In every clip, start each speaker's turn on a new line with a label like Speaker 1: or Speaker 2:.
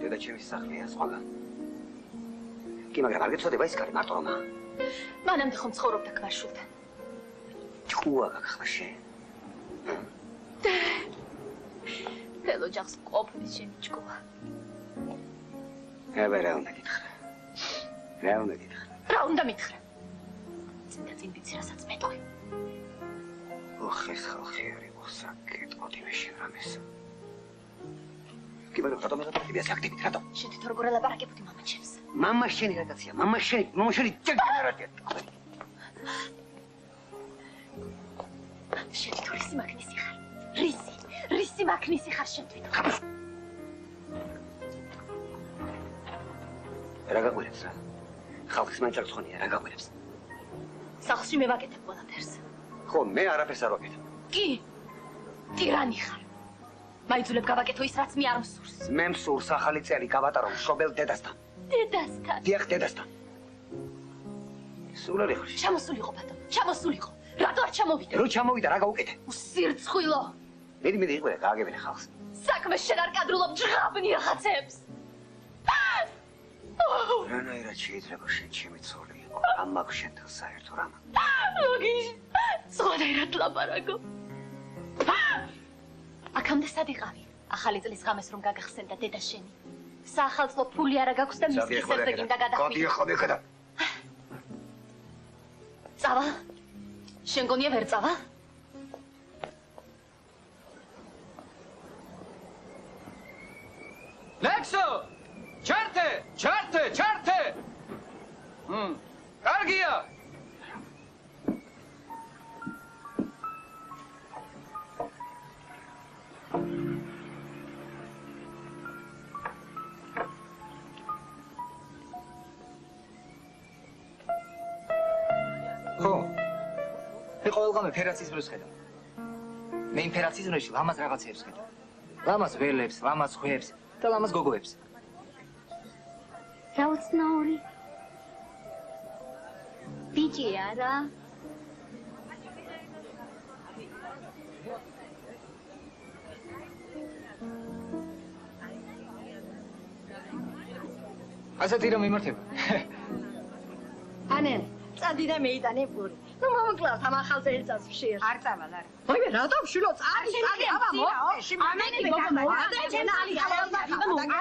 Speaker 1: დედა ჩემი სახლია სხვაგან. კი, მაგრამ არ გეცოდება ის კარი მარტო რომა.
Speaker 2: მანამდე ხომ ცხოვრობდა ქმარშვილთან.
Speaker 1: ჭკუა გახსნა შენ.
Speaker 2: თელ ოჯახს ყოფნის შენი ჭკუა.
Speaker 1: აბა რა უნდა გითხრა? რა უნდა გითხრა?
Speaker 2: რა უნდა მითხრა? წინდა წინ ვიცი რასაც მეტყვი.
Speaker 1: ოხ ეს ხალხი არ იყო საკეთყოდი მე შენ რამეს. კი მაგრამ რატომ მეგობრებია საქმით რატო?
Speaker 2: შენ თვითონ როგორ ელაპარაკებოდი მამა ჩემს?
Speaker 1: მამა შენი რაღაცია, მამა შენი ჯერჯერატია.
Speaker 2: შენ თვითონ რისი მაგნისი ხარ? რისი მაგნისი ხარ შენ თვითონ?
Speaker 1: რა გაგვირებს რა? ხალხის მაინტერესს ხონია რა გაგვირებს?
Speaker 2: სახლში მე ვაკეთებ ყველაფერს.
Speaker 1: ხო, მე არაფერს არ ვაკეთებ.
Speaker 2: კი. ტირანი ხარ. მაიძულებ გავაკეთო ის რაც მე არ მსურს.
Speaker 1: მე მსურს ახალი წელი გავატარო მშობელ დედასთან.
Speaker 2: დედასთან?
Speaker 1: დიახ, დედასთან. სულ არ იხარ.
Speaker 2: ჩამოსულიყო ბატონო, ჩამოსულიყო. რატო არ ჩამოვიდა?
Speaker 1: რო ჩამოვიდა რა გაუკეთე?
Speaker 2: უსირცხვილო.
Speaker 1: მედი იყვე გააგებინე ხალხს.
Speaker 2: საქმე შენ არ კადრულობ ჟღაბნი რაღაცებს.
Speaker 1: რანაირად შეიძლება შენ ჩემი ცოლი იყო? ამ მაქვს შენთან საერთო რამ?
Speaker 2: ლოგიშ, სხვანაირად ლაპარაკო. აქამდე სად იყავი? ახალი წლის ღამეს რომ გაგახსენდა დედა შენი. საახალწლო ფული არა გაქვს და მის კისერზე გინდა გადახვიდე.
Speaker 1: ხოდი ხედა.
Speaker 2: წავა? შენ გონია ვერ წავა?
Speaker 3: ლექსო! ჩართე! კარგია! მე ყველგან ფერაციზმს ხედავ. მე იმ ფერაციზმში ლამაზ რაღაცებს ხედავ. ლამაზ ველებს, ლამაზ ხვებს და ლამაზ გოგოებს.
Speaker 2: რა უცნაური? ბიჭი არა?
Speaker 3: ასეთი რომ იმართება.
Speaker 4: ანელ, წადი და მეიტანე პური. ნუ მომკლავთ ამ ახალ წელიწადს ხშირ.
Speaker 5: არ წავალ არა.
Speaker 4: ვაიმე, რატომ შვილო წადი, აბა მოყეში.
Speaker 5: ამენი მოგმოვადა ჩემ ალი ხალხი.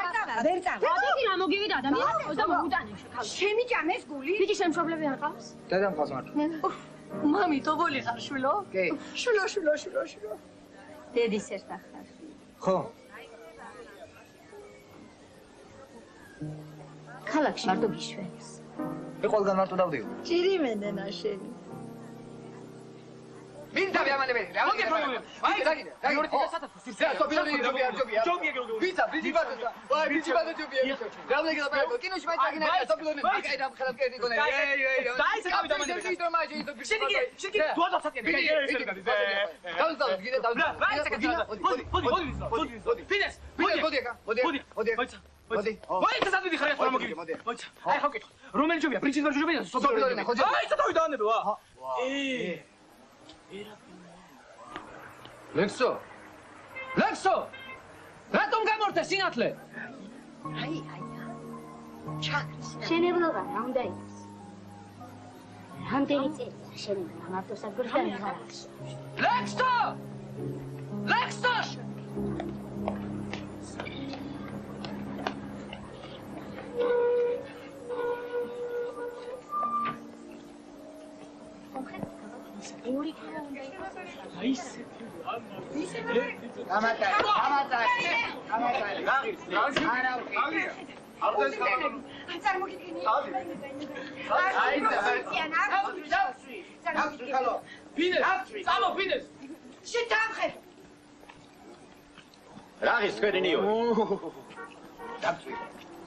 Speaker 5: არ წავალ, ვერ წავალ.
Speaker 2: რატომ რა მოგივიდა ადამიანს და მოუტანე შეხალ.
Speaker 5: შემიჭამეს გული?
Speaker 2: ბიჭი შემშობლები არ ყავს?
Speaker 3: დედამ ყავს მარტო.
Speaker 4: მამი, თობოლი ხარ შვილო?
Speaker 3: კი.
Speaker 4: შვილო.
Speaker 5: დედის ერთ ახარ.
Speaker 3: ხო.
Speaker 2: ქალაქში მარტო გიშვენს.
Speaker 3: მე ყველგან მარტო დავდივ.
Speaker 4: ჭირი მენენა შენი.
Speaker 3: მინდა ვიამანებენ. რა მოგეფრონები? აი, დაგიდე. ორი თითქოს სირცე. ჯობია. ვიცა, ბიჭი ბატონო. ვაი, ბიჭი ბატონო ჯობია. რა უნდა გელაპარაკო? კინოში მაინც აგინაა, სოფლონე. აი, რა მხოლოდ კერდი გონე. დაი, საკავი დამანებენ. შენ კი დუადაც აკეთე. დავზავ, გიდე დავზავ. მოდი. ფინეს. მოდი. ვაი, წასადიდი ხარ ახლა მოგივი. მოიცა. აი, ხო კითხო. რომელი ჯობია? პრინცის ვერ ჯობია? სოფლონე. აი, წათავი დაანებე, ვა. ლექსო! რატომ გამორთე სინათლე?
Speaker 4: აი. ჩაქრის.
Speaker 5: შენებლობა რა უნდა იყოს? რამდენი წელია შენ მარტოსაგურს და მიღარას?
Speaker 3: ლექსო!
Speaker 2: ორი ქალა უნდა იყოს.
Speaker 3: აი ისე. გამატარი.
Speaker 1: Ragis, თქვენი ნიო.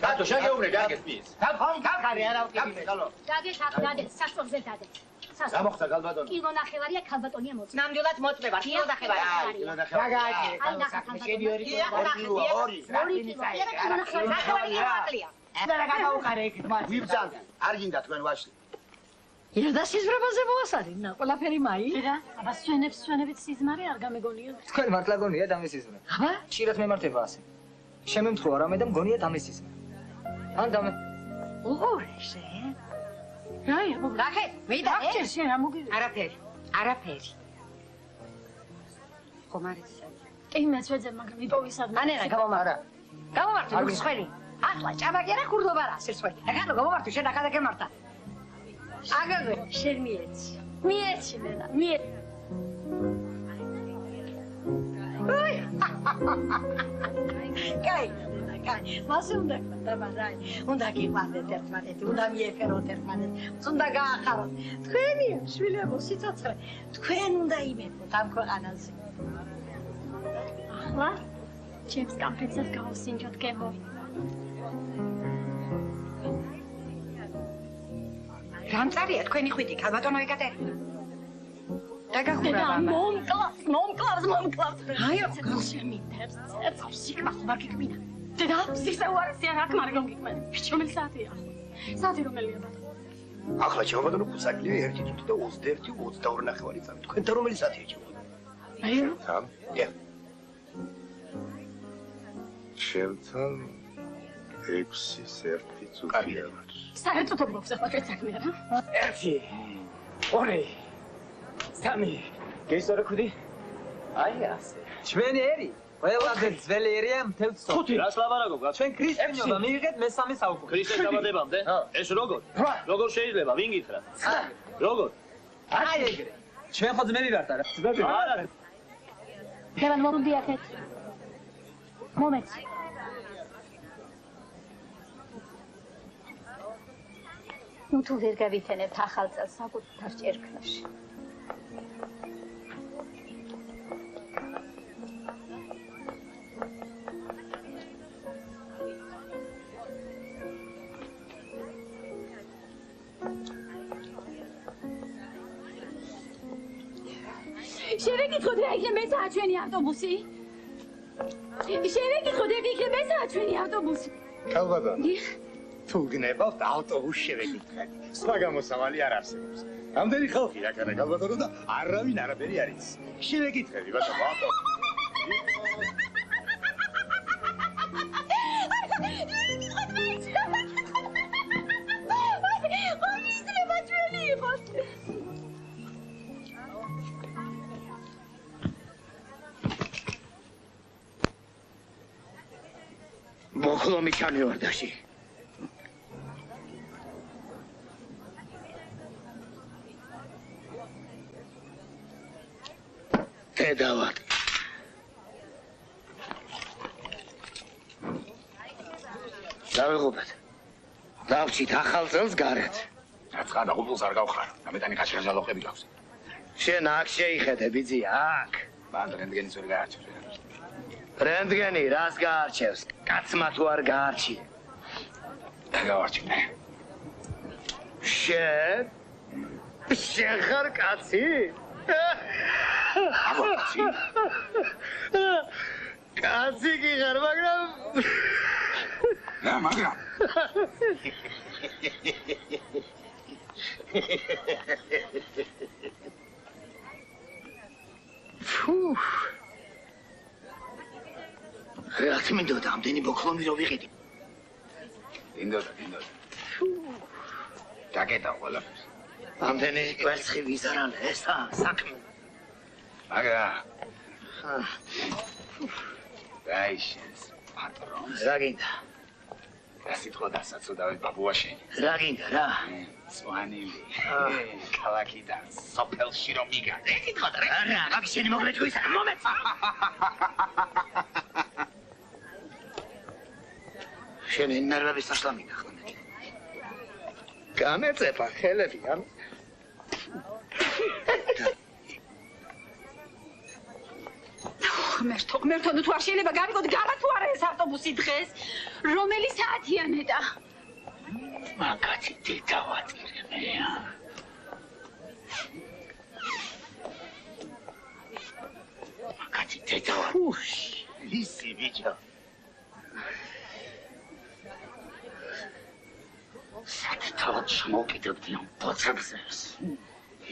Speaker 1: დათო შეგეუბნები აქ ეს მის.
Speaker 3: თავხარი არა ვკიდე.
Speaker 2: დადე, სასწორზე დადე.
Speaker 1: გამოხდა გალბატონი.
Speaker 2: კილო ნახევარია ქალბატონია მოწმე.
Speaker 5: ნამდვილად მოწმება, კილო ნახევარი.
Speaker 1: კილო ნახევარი.
Speaker 2: აი ნახევარი.
Speaker 3: შენი ორი კილო.
Speaker 1: ორი.
Speaker 5: ნახევარი აკლია.
Speaker 3: და გამაუყარე იქით მათ.
Speaker 1: ვიბძალ. არ გინდა თქვენ ვაშლი.
Speaker 4: ირდა სიზმრებაზე მოასარინა, ყველაფერი მაი.
Speaker 2: რა, აბა სვენებით სიზმარი არ გამეგონია.
Speaker 3: თქვენ მართლა გონია დამესიზმე.
Speaker 4: აბა,
Speaker 3: ხშირად მემართება ასე. შემემთხვევა რამე და მგონია დამესიზმე. ან დამე.
Speaker 4: უღურეშე.
Speaker 2: რაი,
Speaker 5: რახე, ვიდა?
Speaker 2: შენ რა მოგივიდა?
Speaker 5: არაფერი. ხომარიცა.
Speaker 2: კი, მეც ვეძებ, მაგრამ ვიპოვისადმი.
Speaker 5: ანერა გამომარა. გამომართი მუსხველი. ახლა ჭაბაგერა ქურდობა რა სირცხველი. აკანო გამომართი შენ ახლა გემართა. აგაგე
Speaker 2: შენ მიეცი. მიეცი მენა, მიეცი.
Speaker 5: კაი. მასე უნდა გქონდაბარაი. უნდა გიყვარდეთ ერთმანეთი, უნდა მიეფეროთ ერთმანეთი. უნდა გაახაროთ. თქვენი შვილებო სიცოცხლე, თქვენ უნდა იმეფოთ ამ ქვეყანაზე.
Speaker 2: ახლა ჩემს კამფეტსაც გავუსინჯოთ გემო.
Speaker 5: გამწარია თქვენი ხვიტი, ქალბატონო ეკატერინა. დაგახურა
Speaker 2: მომკლავს.
Speaker 5: აი,
Speaker 2: შემიტევს, წერს სიკმა ხმარ გიქმინა. დედა, სისაუარია რა თქმა უნდა გიქმენ. რომელი საათია? საათი რომელია?
Speaker 1: ახლა ჩემბატონო ფუსაკლია 1 წუთი და 21-22 ნახევარი წამი. თქვენთან რომელი საათია ჩემბატონო?
Speaker 2: აი რა?
Speaker 1: თან? დიახ. ჩემთან 6-1 წუთია.
Speaker 2: საერთოდ გვაქვს ახლა ჩვენ საქმე რა?
Speaker 3: 1 2 3 გესწორე ხუდი? აი ასე. ჩვენი ერი ყველაზე ძველი ერია მთელ სოფელში.
Speaker 6: რას ლაბარაკობ რა?
Speaker 3: ჩვენ ქრისტიანობა მიიღეთ მე-3 საუკუნე.
Speaker 6: ქრისტეს დაბადებამდე? ეს როგორ? როგორ შეიძლება? ვინ გითხრა? როგორ?
Speaker 3: აი ეგრე. ჩვენ ხო ძმები ვართ არა? ძმები.
Speaker 6: არა.
Speaker 2: დევან მოვიდიახეთ. მომეც. ნუ თუ ვერ გავითენებთ ახალ წელს საკუთარ ჭერქნაში. შევეკითხოთ რა იქნება მესაა ჩვენი ავტობუსი? შევეკითხოთ რა იქნება მესაა ჩვენი ავტობუსი?
Speaker 1: ქალბატონო. თუ გნებავთ ავტობუსს შევეკითხეთ. სხვა გამოსავალი არ არსებობს. ამდენი ხალხი აქ არა ქალბატონო და არავინ არაფერი არ იცის. შევეკითხები ბატონო ავტობუსს. მოხლომი ჩანევარდაში. დედავად. დავიღობეთ. დავჭით ახალ წელს გარეთ.
Speaker 7: რაცხადა ყუპულს არ გავხარ. ამეტანი ხაშხა ჟალოხები გაქვს.
Speaker 1: შენ აქ შეიხედე ბიძია, აქ.
Speaker 7: მან რენტგენის ვერ გაარჩევს.
Speaker 1: რენტგენი რას გაარჩევს? კაცმა თუ არ გაარჩი.
Speaker 7: გავარჩინე.
Speaker 1: შენ ხარ კაცი?
Speaker 7: აბა კაცი?
Speaker 1: კაცი კი ხარ, მაგრამ
Speaker 7: რა, მაგრამ
Speaker 1: ფუ რა თმინდოდა ამდენი ბოქლომი რო ვიყიდი?
Speaker 7: ინდოდა. დაკეტა ყველაფერს.
Speaker 1: ამდენი კვერცხი ვიზარალე ესა საქმე.
Speaker 7: მაგრამ დაიშენს პატრონს.
Speaker 1: რა გინდა?
Speaker 7: რა სიტყვა დასაცოდავი ბაბუაში.
Speaker 1: რა გინდა რა?
Speaker 7: სვანილი. ქალაქიდან სოფელში რომ მიგან.
Speaker 1: ეკითხა რა? არა, მაგ შენი მოგლეჭვისა, მომეც. შენი ნერვების საშლა მიგახმეთ. გამეწეფა ხელები ამ.
Speaker 2: ღმერთო, თუ არ შეიძლება გავიგოთ გამა თუ არა ეს ავტობუსი დღეს? რომელი საათია ნეტა?
Speaker 7: მაგათი დედავატირებია. მაგათი დედავატირებია.
Speaker 1: ისი ბიჭო.
Speaker 7: საკითხავად შემოკიდებდი ამ ბოცებზე.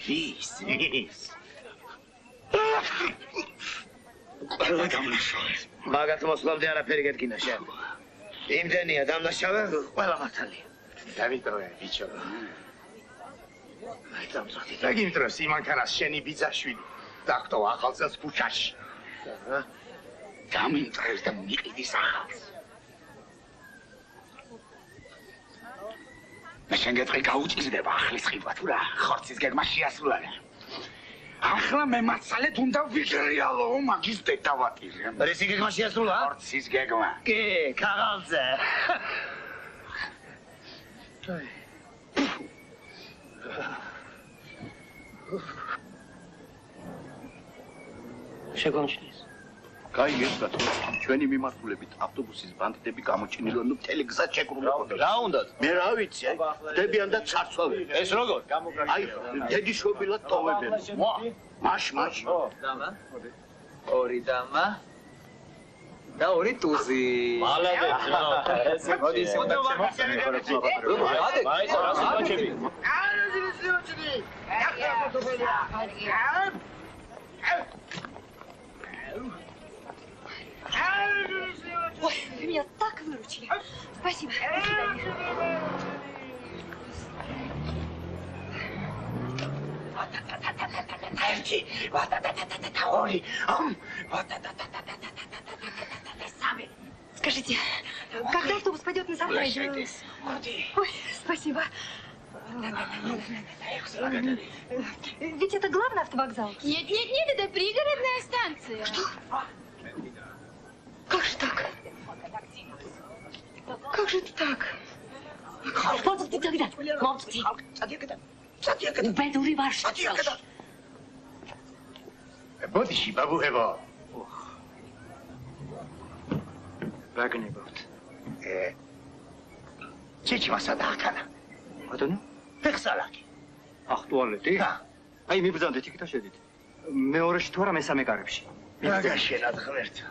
Speaker 1: ვის?
Speaker 7: ყველა დამნაშავე.
Speaker 1: მაგათ მოსვლამდე არაფერი გეტკინა შენ. იმდენია დამნაშავე, ყველა მართალია. დავიტოვე ბიჭო. რაგიმ დროს იმანქანას შენი ბიძაშვილი დაგტოვა ახალწელს ქუჩაში.
Speaker 7: დამიმტრევს და მიყიდის ახალს. მე შენ გეტყვი გაუჭირდება ახლის ხიბვა თუ რა, ხორცის გეგმა შეასრულა. ახლა მე მაცალეთ უნდა ვიჟრიალო მაგის დედავატირე.
Speaker 1: რისი გეგმა შეასრულა?
Speaker 7: ხორცის გეგმა.
Speaker 1: კი, ქაღალდზე. შეგონჩნის.
Speaker 7: კაი გესწრათ, ჩვენი მიმართულებით ავტობუსის ბანდიტები გამოჩინილონ მთელი გზა შეკრულებოდა.
Speaker 6: რა უნდათ?
Speaker 7: მე რა ვიცი, დებიან და ცარცვავენ.
Speaker 6: ეს როგორ?
Speaker 7: აი, დედიშობილად ტოვებენ. მაშ.
Speaker 3: დამა. ორი დამა. და ორი ტუზი.
Speaker 6: მალადებს რა.
Speaker 3: მოდი ისე უნდა
Speaker 2: Ой, вы меня так выручили. Спасибо. Скажите, когда автобус пойдет на завтра? Ой, спасибо. Ведь это главный автовокзал.
Speaker 8: Нет, это пригородная станция.
Speaker 2: Что? Как же так? Как же это так? Вот ты тогда, молчи. Бедури ваш.
Speaker 1: ბოდიში ბაბუებო.
Speaker 3: რა გნებავთ?
Speaker 1: ჩიჩმასა დაახანა.
Speaker 3: ბატონო?
Speaker 1: ფეხსალაკი.
Speaker 3: ახ, ტუალეტი?
Speaker 1: ხა.
Speaker 3: აი, მიბრძანდეთ იქ და შედით. მეორეში თუ არა მესამე კარებში.
Speaker 1: რა გაშენად ღმერთო.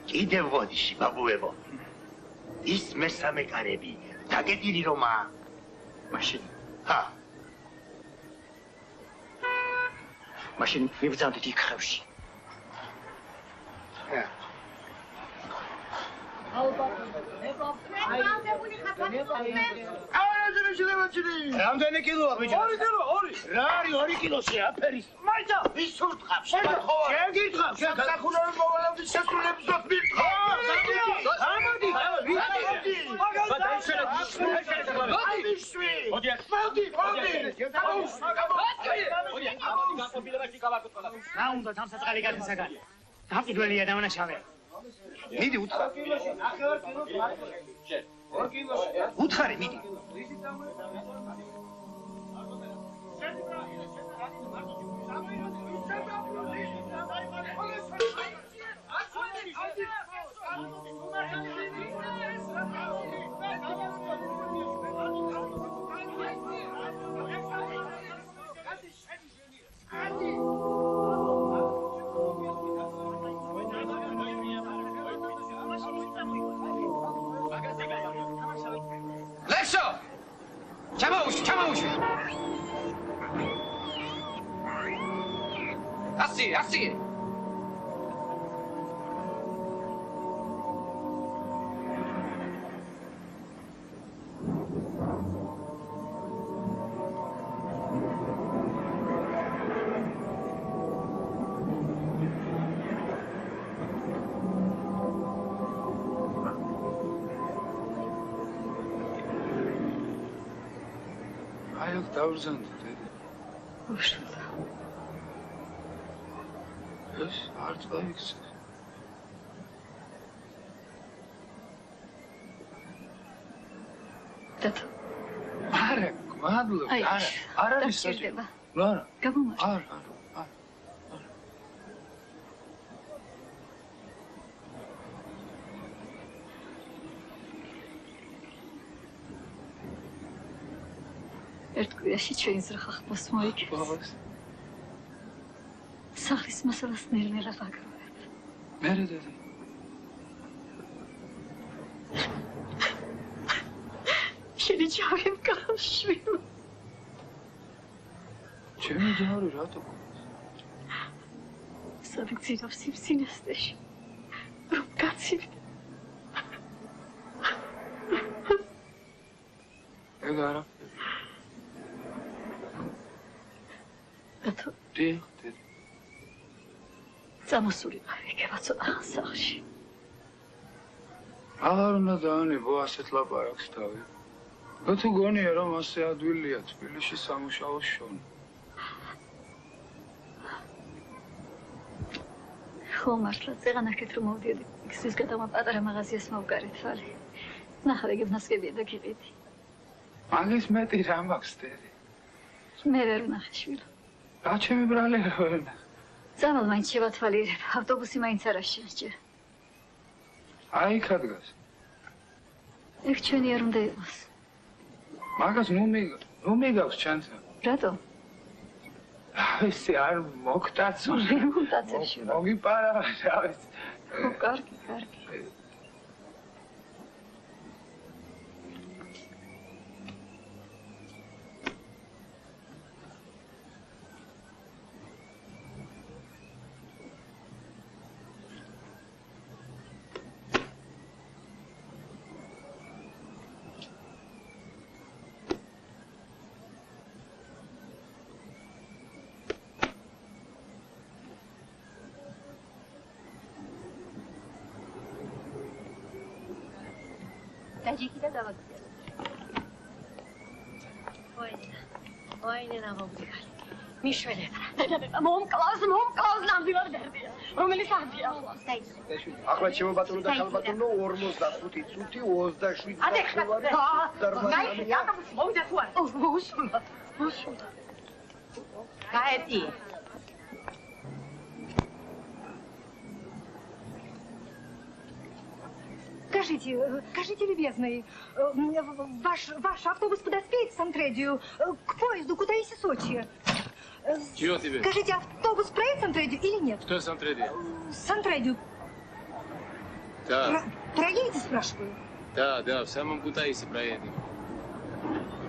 Speaker 1: კიდევ ბოდიში ბაბუებო. ის მესამე კარები დაგედილი რომა.
Speaker 3: მაშინ.
Speaker 1: ხა.
Speaker 3: მაშინ მიბრძანდით იქ ხევში.
Speaker 1: რამდენი კილოა ბიჭო? 2 კილო, 2. რა არის 2 კილოში აფერის? მაიცა, ის სურთხავს. შენ გითხავ, შენ გასახურები მოვალავდი შესრულებისას მითხავ. გამოდი, რა უნდა თამსაწყალი გადასაგანი? დამყიდველია დამნაშავე. მიდი უთხარ. უთხარი მიდი.
Speaker 3: ლექსო! ჩამოუშვი! ასი!
Speaker 7: აქ დავზანდი, დედა.
Speaker 5: უშვილო.
Speaker 7: ეს არ წაიქცე.
Speaker 5: დათო.
Speaker 7: არა, მადლობა, არა. არ არის საჭირო. არა.
Speaker 5: გამომარ.
Speaker 7: არა.
Speaker 5: ერთ კვირაში ჩვენი ზრახა ხმას მოიგებს. სახლის მასალას ნელ-ნელა ვაგროვებ.
Speaker 7: მერე დედა.
Speaker 5: შენი ჯავრი მკავშირო.
Speaker 7: ჩემი ჯავრი რატო?
Speaker 5: საბიძირო სიმსინესტეში. რომ გაცივდე.
Speaker 7: ეგ არა.
Speaker 5: დათო.
Speaker 7: დიახ, დედა.
Speaker 5: წამოსულიყავ იქება ცოტა ხანს სახლში.
Speaker 7: აღარ უნდა დაანებო ასეთ ლაპარაკს თავი. თუ გონია რომ ასე ადვილია თბილისში სამუშაოს შონა.
Speaker 5: ხო მართლა წეღანაკეთ რომ მოვდიოდი გზის გადამა პატარა მაღაზიას მოვგარი თვალი. ნახავ ეგ ნასკებია და გიყიდი.
Speaker 7: მაგის მეტი რა მაქვს დედა.
Speaker 5: მე ვერ ვნახე შვილო.
Speaker 7: რა ჩემი ბრალი რა ვერ ვნახე.
Speaker 5: წამალ მაინც შევათვალიერებ, ავტობუსი მაინც არ შეასჯერ.
Speaker 7: აი იქ ადგას.
Speaker 5: ეგ ჩვენი არ უნდა იყოს.
Speaker 7: მაგას ნუ მიგავს ჩანცა.
Speaker 5: რატო?
Speaker 7: ესე არ მოგტაცო.
Speaker 5: ვერ მომტაცებ შვილო.
Speaker 7: მოგიპარა რა ვიცი.
Speaker 5: ხო, კარგი, კარგი. დაჯიქიდა დავაგზავნე. ვაინენა მოგდიხარი. მიშველება. დედა მომკლავს ნამდვილად დერდია. რომელიც ადია ახლა.
Speaker 1: ახლა შემობატონო და ხალბატონო 45 წუთი 27
Speaker 5: ადეხლა. გაი, აკაბუს მოვიდა თუ არა? უშულა. გაეტი. Скажите, любезный, ваш автобус подоспеет в Сантредию к поезду Кутаиси-Сочи?
Speaker 6: Чего тебе?
Speaker 5: Скажите, автобус проедет в Сантредию или нет?
Speaker 6: Что Сантредия?
Speaker 5: Сантредию.
Speaker 6: Да.
Speaker 5: Проедете, спрашиваю?
Speaker 6: Да, в самом Кутаиси проедем.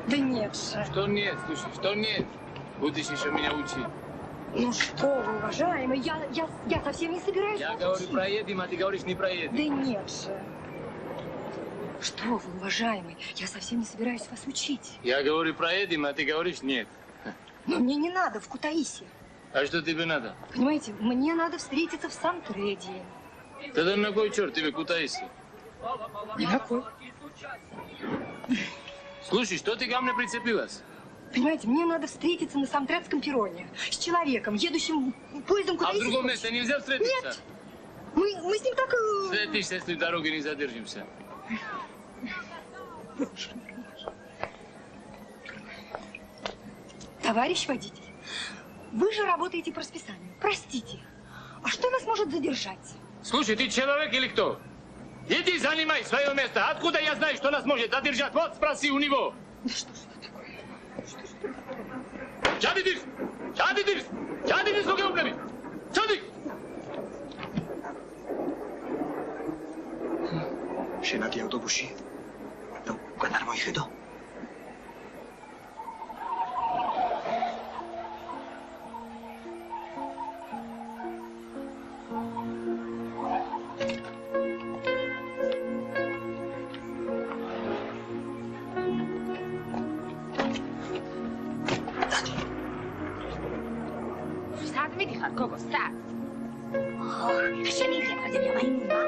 Speaker 5: Да нет же.
Speaker 6: Что нет? Слушай, что нет? Будешь еще меня учить.
Speaker 5: Ну что вы, уважаемый, я совсем не собираюсь
Speaker 6: Я
Speaker 5: вас
Speaker 6: говорю,
Speaker 5: учить.
Speaker 6: проедем, а ты говоришь, не проедем.
Speaker 5: Да нет же. Что вы, уважаемый, я совсем не собираюсь вас учить.
Speaker 6: Я говорю, проедем, а ты говоришь, нет.
Speaker 5: Но мне не надо в Кутаиси.
Speaker 6: А что тебе надо?
Speaker 5: Понимаете, мне надо встретиться в Сантреде.
Speaker 6: Тогда на кой черт тебе Кутаиси?
Speaker 5: Ни на кой.
Speaker 6: Слушай, что ты ко мне прицепилась?
Speaker 5: Понимаете, мне надо встретиться на Самтредском перроне с человеком, едущим поездом
Speaker 6: А в
Speaker 5: Кутаиси.
Speaker 6: другом месте нельзя встретиться?
Speaker 5: Нет. Мы с ним так...
Speaker 6: Встретишься, если в дороге не задержимся.
Speaker 5: Товарищ водитель, вы же работаете по расписанию. Простите, а что нас может задержать?
Speaker 6: Слушай, ты человек или кто? Иди занимай свое место. Откуда я знаю, что нас может задержать? Вот спроси у него.
Speaker 5: Да что ж это такое?
Speaker 6: Чадидис! Чадидис! Чадидис, лугеублеми! Чади!
Speaker 1: შენაკი ავტობუსში და უკან არ მოიხედო.
Speaker 2: სად მიდიხარ, გოგო, სად?
Speaker 5: შენი გიაფაზე მაინუმა.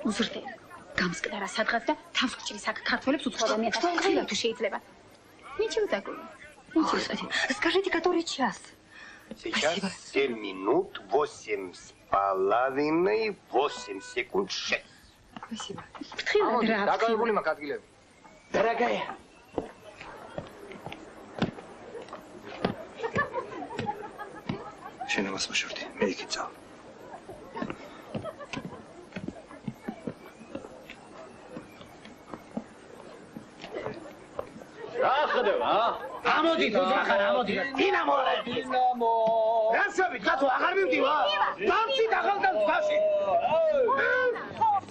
Speaker 2: უზრდე გამსკდარა სადღაც და თავს გჭრის აქ ქართველებს უცხოადამიანს ხშირად თუ შეიძლება. Ничего такого. Ничего. Скажите, который час?
Speaker 9: Сейчас 7 минут 8,5 секунд 6.
Speaker 2: Спасибо.
Speaker 3: Дорогая.
Speaker 7: შენ ამას მოშორდი, მე იქით წავალ.
Speaker 1: ახდება. ამოდით უძახარ, ამოდით. დინამო. რასები, ხათო აღარ მივდივარ? დამცით ახალგაზრდა ფაში.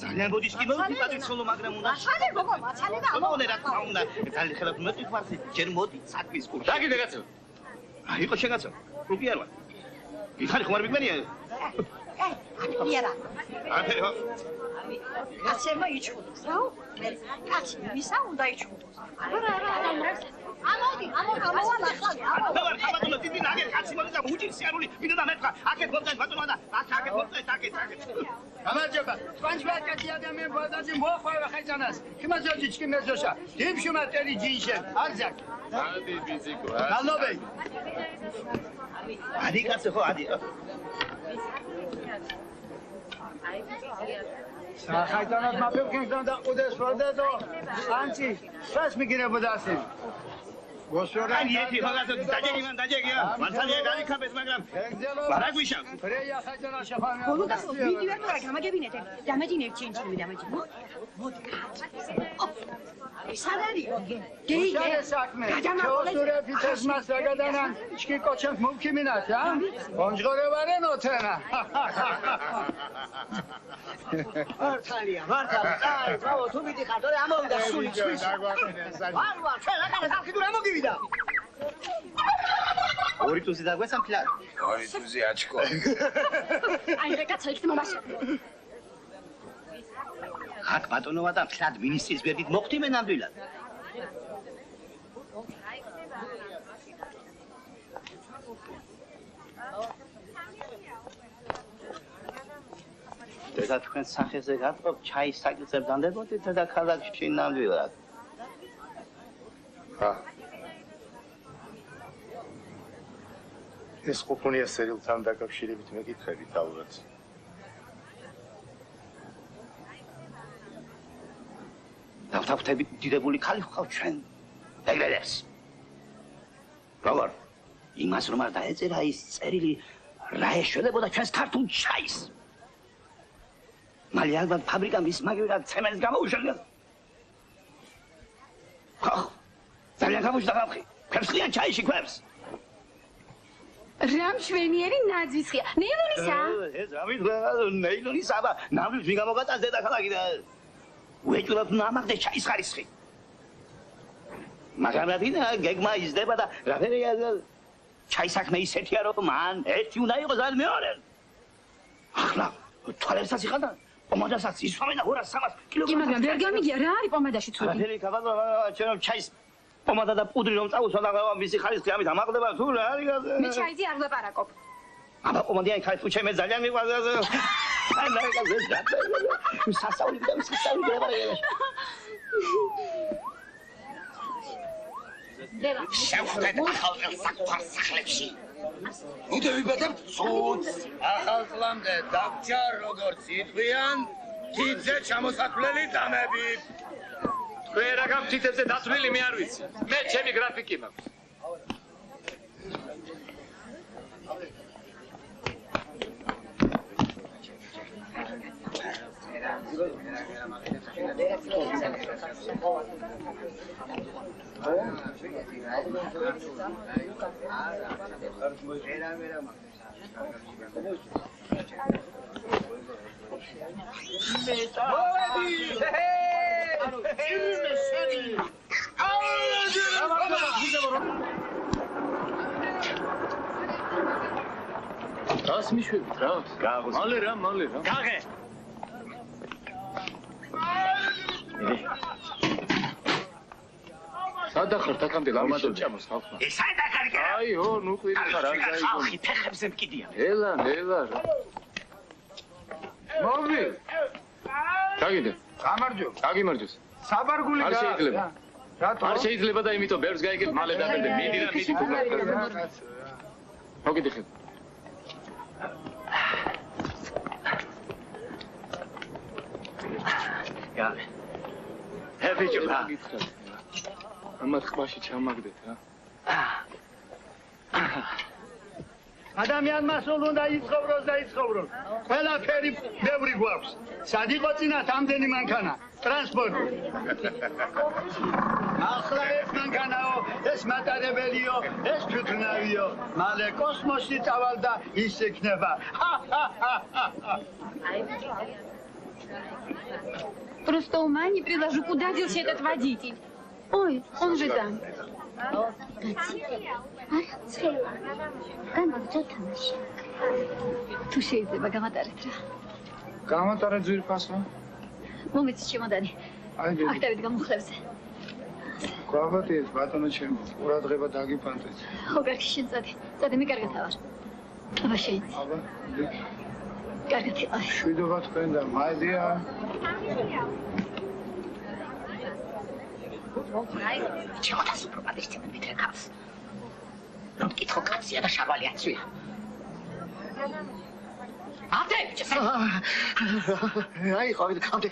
Speaker 1: ძალიან ბოდიშკი მოვდი პატრიცოლო, მაგრამ უნდა.
Speaker 5: მაცალე გოგო, მაცალე და
Speaker 1: მომონე რა თქმა უნდა. ძალიან ხელად მოვიყვარსი, ჯერ მოდი საქმის კურსი. დაგიდე კაცო. აიყო შეგაცო. რუკი არ ვარ. იხარი ხომ არ მიგმენია?
Speaker 5: იერა.
Speaker 1: აფერი ხო?
Speaker 5: კაცებმა იჩხუბოს, რა? კაცი, ვისა უნდა იჩხუბოს? არა. ამოდი, ამოვალ ახლა.
Speaker 1: დავარ ხაბატონო, დიდი ნაგერ კაცი მოდი და უჭირს სიარული, მინდა და მეთქვა. აქეთ მომწეს ბატონო და აქეთ მომწეს, აქეთ.
Speaker 3: გამარჯობა. სპანჩვა კაცი ადამიან ბოდაძე მოხვალა ხაჭანას. კიმაზოჯი ჩკიმეზოშა. დიფშუმა ტერი ჯინშენ. არზაკ.
Speaker 6: ადი ბიზიკო.
Speaker 3: გალობე.
Speaker 1: ადი კაცო ხო, ადი.
Speaker 3: ხაჭანას მაფევკენს და უდეს ვარდადო. ანჩი, სას მიგირებოდა ასე.
Speaker 1: აი ერთი ხალხო დაჯეგი მან დაჯეგია. მართალია დაიქაბეს, მაგრამ არა გვიშავ.
Speaker 3: ფრეია ხაჭანა შეფანა.
Speaker 2: ბოლო და ვიდივარ თუ რა გამაგებინეთ. დამეჯინებ ჩინჩინი დამეჯინებ. მოდი. სალარიო. გეი.
Speaker 3: საქმე. ჩოსურე ფიცეს მას დაგადანან. ჩკი კოჩემ მოვქიმინათ, ა? კონჯღორებარენ ოთენა.
Speaker 1: მართალია. აი, ბრავო, თუ მიდიხარ, თორე ამოვიდა სული ჩვის. ვარ, ჩვენ რა გამხიდურ ამოგივიდა. ორი თუზი დაგვესამ ფლად.
Speaker 7: ორი თუზი აჩკო.
Speaker 2: აი რა კაცო იქ მომაშა.
Speaker 1: აქ ბატონოა და ფლად მინისტრის გვერდით მოხდიმე ნამდვილად. და თქვენ სახეზე გატყობ ჩაის საკითხებს დანდებოდით და ქალაქში ნამდვილად.
Speaker 10: ეს ყოფონია სერიალთან დაკავშირებით მეკითხებით ალბათ.
Speaker 7: დავთაფთები დიდებული ხალი ხავ ჩვენ. ეგრედებს. როგორ? იმას რომ არ დაეწერა ის წერილი რა ეშველებოდა ჩვენს ქართულ ჩაის. მალე ალბათ ფაბრიკამ ის მაგივრად ცემენტს გამოუშალდა. ხო, ძალიან გამოუშდა ხალხი. ქერსლიან ჩაიში ქვებს.
Speaker 2: რამ შვენიერი ნაძვისხია. ნეილონისა?
Speaker 7: ეს რა ვიტყვა, ნეილონისა, აბა, ნამის ვინ გამოგაწას დედაქალაქი და უეჭვლად ნამაგდე ჩაის ხარისხი. მაგრამ რა თქმა უნდა, გეგმა იზრდება და რა ფერია ჩაისაქმე ისეთია რომ მან ერთი უნდა იყოს ან მეორე. ახლა თვალებსაც იხალდა, პომადასაც ისვამენ და 200-300 კილოგრამს.
Speaker 2: კი, მაგრამ ვერ გამიგია რა არის პომადაში ცუდი.
Speaker 7: არაფერი ქაბადო, ჩვენ ჩაის პომადა და პუდრი რომ წავუსვა და მისი ხარისხი ამით ამაღლდება თუ რა არის?
Speaker 2: მე ჩაიძი არ ვლაპარაკობ.
Speaker 7: აბა პომადიანი ხარისხი ჩემ ძალიან მიყვარს. აი რა გაზეთ და სასაული და სასაული გეუბნება.
Speaker 1: შევხვდეთ ახალ საქმის სახლებში.
Speaker 7: უდე ვიბადებთ სულს.
Speaker 1: ახალ წლამდე დაგჭა როგორც იტყვიან, თითზე ჩამოსაქმლელი დამები.
Speaker 6: თქვენ რა გაქვთ თითებზე დათვლილი მე არ ვიცი. მე ჩემი გრაფიკი მაქვს. რას მიშვებით რა? მალე რა.
Speaker 1: გაღე.
Speaker 6: სადახარ თაკამდე ლამადო ჭამოს ხალხმა.
Speaker 1: საით ახარ კი?
Speaker 6: აიო, ნუ ყვირი ხარ არ გაიგო.
Speaker 1: ხალხი ფეხებზე მკიდია.
Speaker 6: ელა. მოვი. გაგიდე. გაგიმარჯოს.
Speaker 3: საბარგული
Speaker 6: არ შეიძლება.
Speaker 3: რატო?
Speaker 6: არ შეიძლება და იმიტომ ბევრს გაიგებ მალე დაბერდე. მიდი თუ მოგიდიხეთ.
Speaker 1: გაღე. ჰებიჯო.
Speaker 6: ამათ ყბაში ჩამაგდეთ რა.
Speaker 1: ადამიანმა სულ უნდა იცხოვროს და იცხოვროს. ყველაფერი ბევრი გვაქვს. სად იყო წინათ ამდენი მანქანა? ტრანსპორტი. ახლა ეს მანქანაო, ეს მატარებელიო, ეს თვითნავიო. მალე კოსმოსში წავალ და ის იქნება.
Speaker 2: Просто ума не приложу, куда делся этот водитель. Ой, он же там. თუ შეიძლება გამატარეთ რა.
Speaker 3: გამატარეთ ძვირფასო.
Speaker 2: მომეცი ჩემოდანი.
Speaker 3: აიძე.
Speaker 2: აქტივით გამოხლებზე.
Speaker 3: გვაბატეთ ბატონო ჩემო, ყურადღება დაგიფანტეთ.
Speaker 2: ხო, კარგი შენ წადე მე კარგად ავარ. აბა შეიძლება.
Speaker 3: აბა.
Speaker 2: კარგად იყავ.
Speaker 3: შვიდობა თქვენ და მაიდია.
Speaker 5: ჩემოთას უბრალოდ მით რეკავს. რომ კითხო კაცია და შავალი აცვია. ამდე,
Speaker 1: აი, ხოვიდ, ამდე.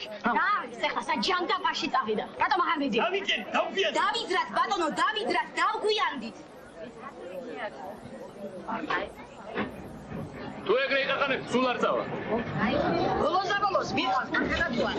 Speaker 5: ახლა საჯანდაბაში წავიდა. რატომ აღარ მიდი? დავიძრათ, ბატონო, დავიძრათ, დავგვიანდით.
Speaker 6: თუ ეგრე იყახანებ, სულ არ წავა.
Speaker 5: ბოლოს და ბოლოს ვიყავს ახალათუა.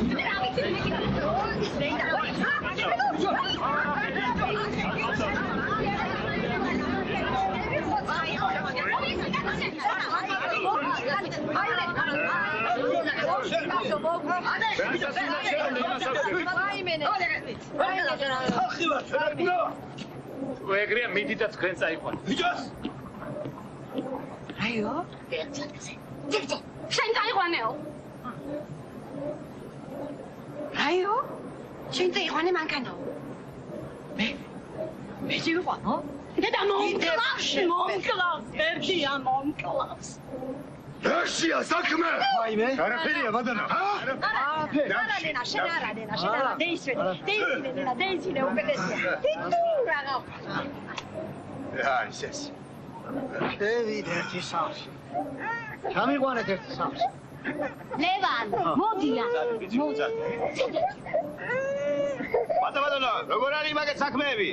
Speaker 6: თუ ეგრეა მიდი და თქვენ წაიყვანე.
Speaker 1: ბიჭოს
Speaker 5: აიო, ერთზე. ძეგძე, შენ წაიყვანეო. აიო, შენ წაიყვანე მანქანაო. მე წაიყვანო? დედა მომკლავს, ერთია მომკლავს.
Speaker 1: ეშია საქმე.
Speaker 3: აიმე.
Speaker 1: არაფერია ბატონო.
Speaker 5: არადენა, შენ არადენა, დეისინე უკეთესია. თითო რაღა.
Speaker 1: ეს. შევიდე ერთი სახლში. ჩამიყვანეთ ერთი სახლში.
Speaker 2: ლევან, მოდიან.
Speaker 7: ბატონო, როგორ არის მაგეთ საქმეები?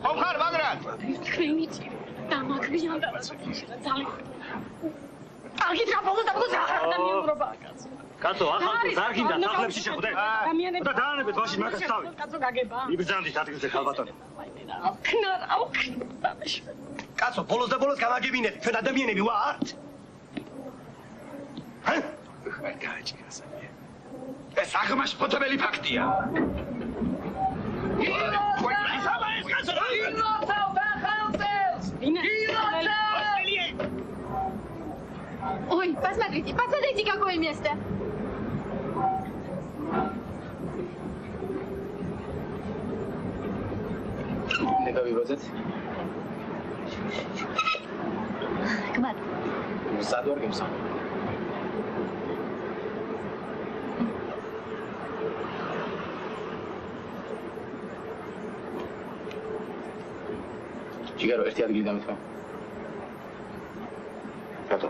Speaker 7: ხომ ხარ მაგრად?
Speaker 2: თქვენი დამაგრიანდა ძალიან. კარგი ტრაპოლოს და ბოლოს აღარ დამიურობა.
Speaker 7: კაცო, ახალ ზარგინდა სახლებში შეხვდე. და დაანებეთ მაშინ მაგას თავი.
Speaker 2: კაცო გაგება.
Speaker 7: იბრძანდით ადგილზე ხალბატონო.
Speaker 2: ახნა.
Speaker 1: კაცო, ბოლოს და ბოლოს გავაგებინეთ, ჩვენ ადამიანები ვართ. ჰა? ხარ გააჭირასა. ეს აღმაშფოთებელი ფაქტია.
Speaker 8: Ой, посмотрите, какое место.
Speaker 3: Не გავიბოძეთ.
Speaker 2: კმად.
Speaker 3: სადوار გემსა. ჯიგარო ერთი ადგილი დამეთქვა. რატო?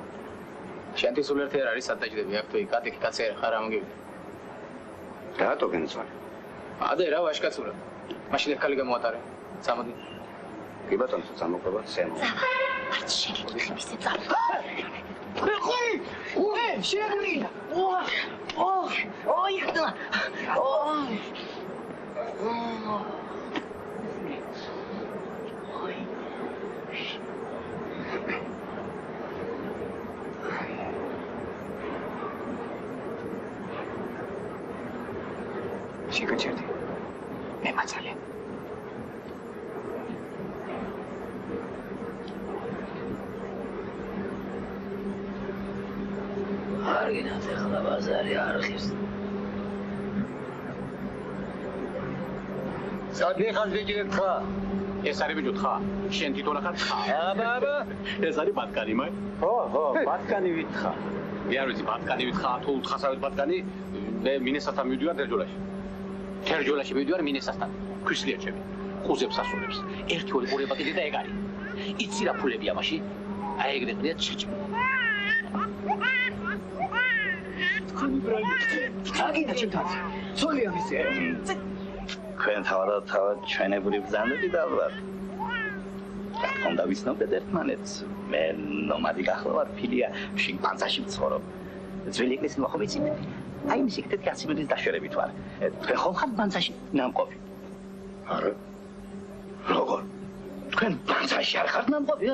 Speaker 3: შენთვის სულ ერთი არ არის სადაჭდები აქ თუ იქ კატი კაცი ხარ ამგები.
Speaker 9: რატო გენცვალე?
Speaker 3: ადე რა ვაშკაცურა. მაშინ ეხალი გამოატარე. წამოდი.
Speaker 9: კი ბატონო, წამოყვება სემო.
Speaker 2: არც შეგიძლია ისე წამო.
Speaker 5: შეგრინა. ოი, ხდა.
Speaker 3: შეგაჩერდი. მე მაცალე.
Speaker 7: არგინათ ახლა ბაზარი არხის.
Speaker 1: სადი ხალხი ხა.
Speaker 3: ეს არის ბიჭო თხა. შენ თვითონ ახარ თხა.
Speaker 1: აბა.
Speaker 3: ეს არის ბატკანი მაი.
Speaker 1: ხო, ბატკანი ვითხა.
Speaker 3: მე არ ვიცი ბატკანი ვითხა თუ თხასავით ბატკანი. მე მინესასთან მივდივარ თერჯოლაში. თერჯოლაში მივდივარ მინესასთან. ქვისლიაჩები. ხუზებს ასულებს. ერთი ორი ყურება კიდე და ეგ არის. იცი რა ფულებია მაში? აი ეგრე ყრია ჩიჩი.
Speaker 1: თქვენი ბრალი. აგიდა ჩემთან. ცოლია მისე.
Speaker 7: თქვენ თავად ჩვენებური ბრძანდები დავარ. რატომ დავიცნობდეთ ერთმანეთს? მე ნომადი გახლავარ ფილია, შიმპანზაში ვცხოვრობ. ძველი ეკლესია ხომ იცით? აი მის იქეთ გასიმედის დაშორებით ვარ. თქვენ ხომ ხართ ბანძაში ნამყოფი? არა. როგორ? თქვენ ბანძაში არ ხართ ნამყოფი?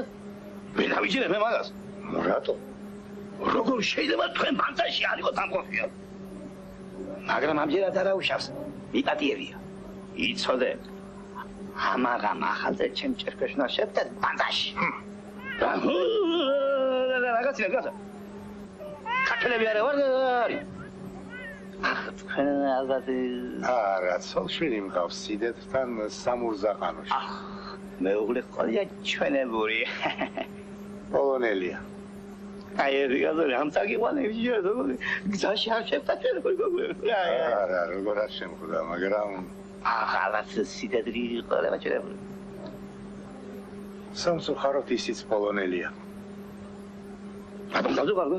Speaker 7: მე დავიჯერე მე მაგას. რატო? როგორ შეიძლება თქვენ ბანძაში არ იყოთ ნამყოფი? მაგრამ ამჯერად არა უშავს. მიპატიებია. იცოდე. ამაღამ ახალზე ჩემ ჭერქეშნა შევდეთ ბანძაში. რაღაცა რაღაცა. ქართველები არა ვარ არის. ახ თქვენ ალბათ
Speaker 9: არა, ცოლშვილი მყავს სიდეთთან სამურზაყანოში.
Speaker 7: ახ მეუღლე ყოლია ჩვენებური.
Speaker 9: პოლონელია.
Speaker 7: აი რიგაზე ამწაგიყვანები შეიძლება გზაში არ შევტაჭერ გოგო.
Speaker 9: არა, როგორ არ შემხვდა, მაგრამ
Speaker 7: ახ ალბათ სიდედრი ყოლება შეიძლება.
Speaker 9: სამწუხაროდ ისიც პოლონელია.
Speaker 7: რატომ დავზოგავ?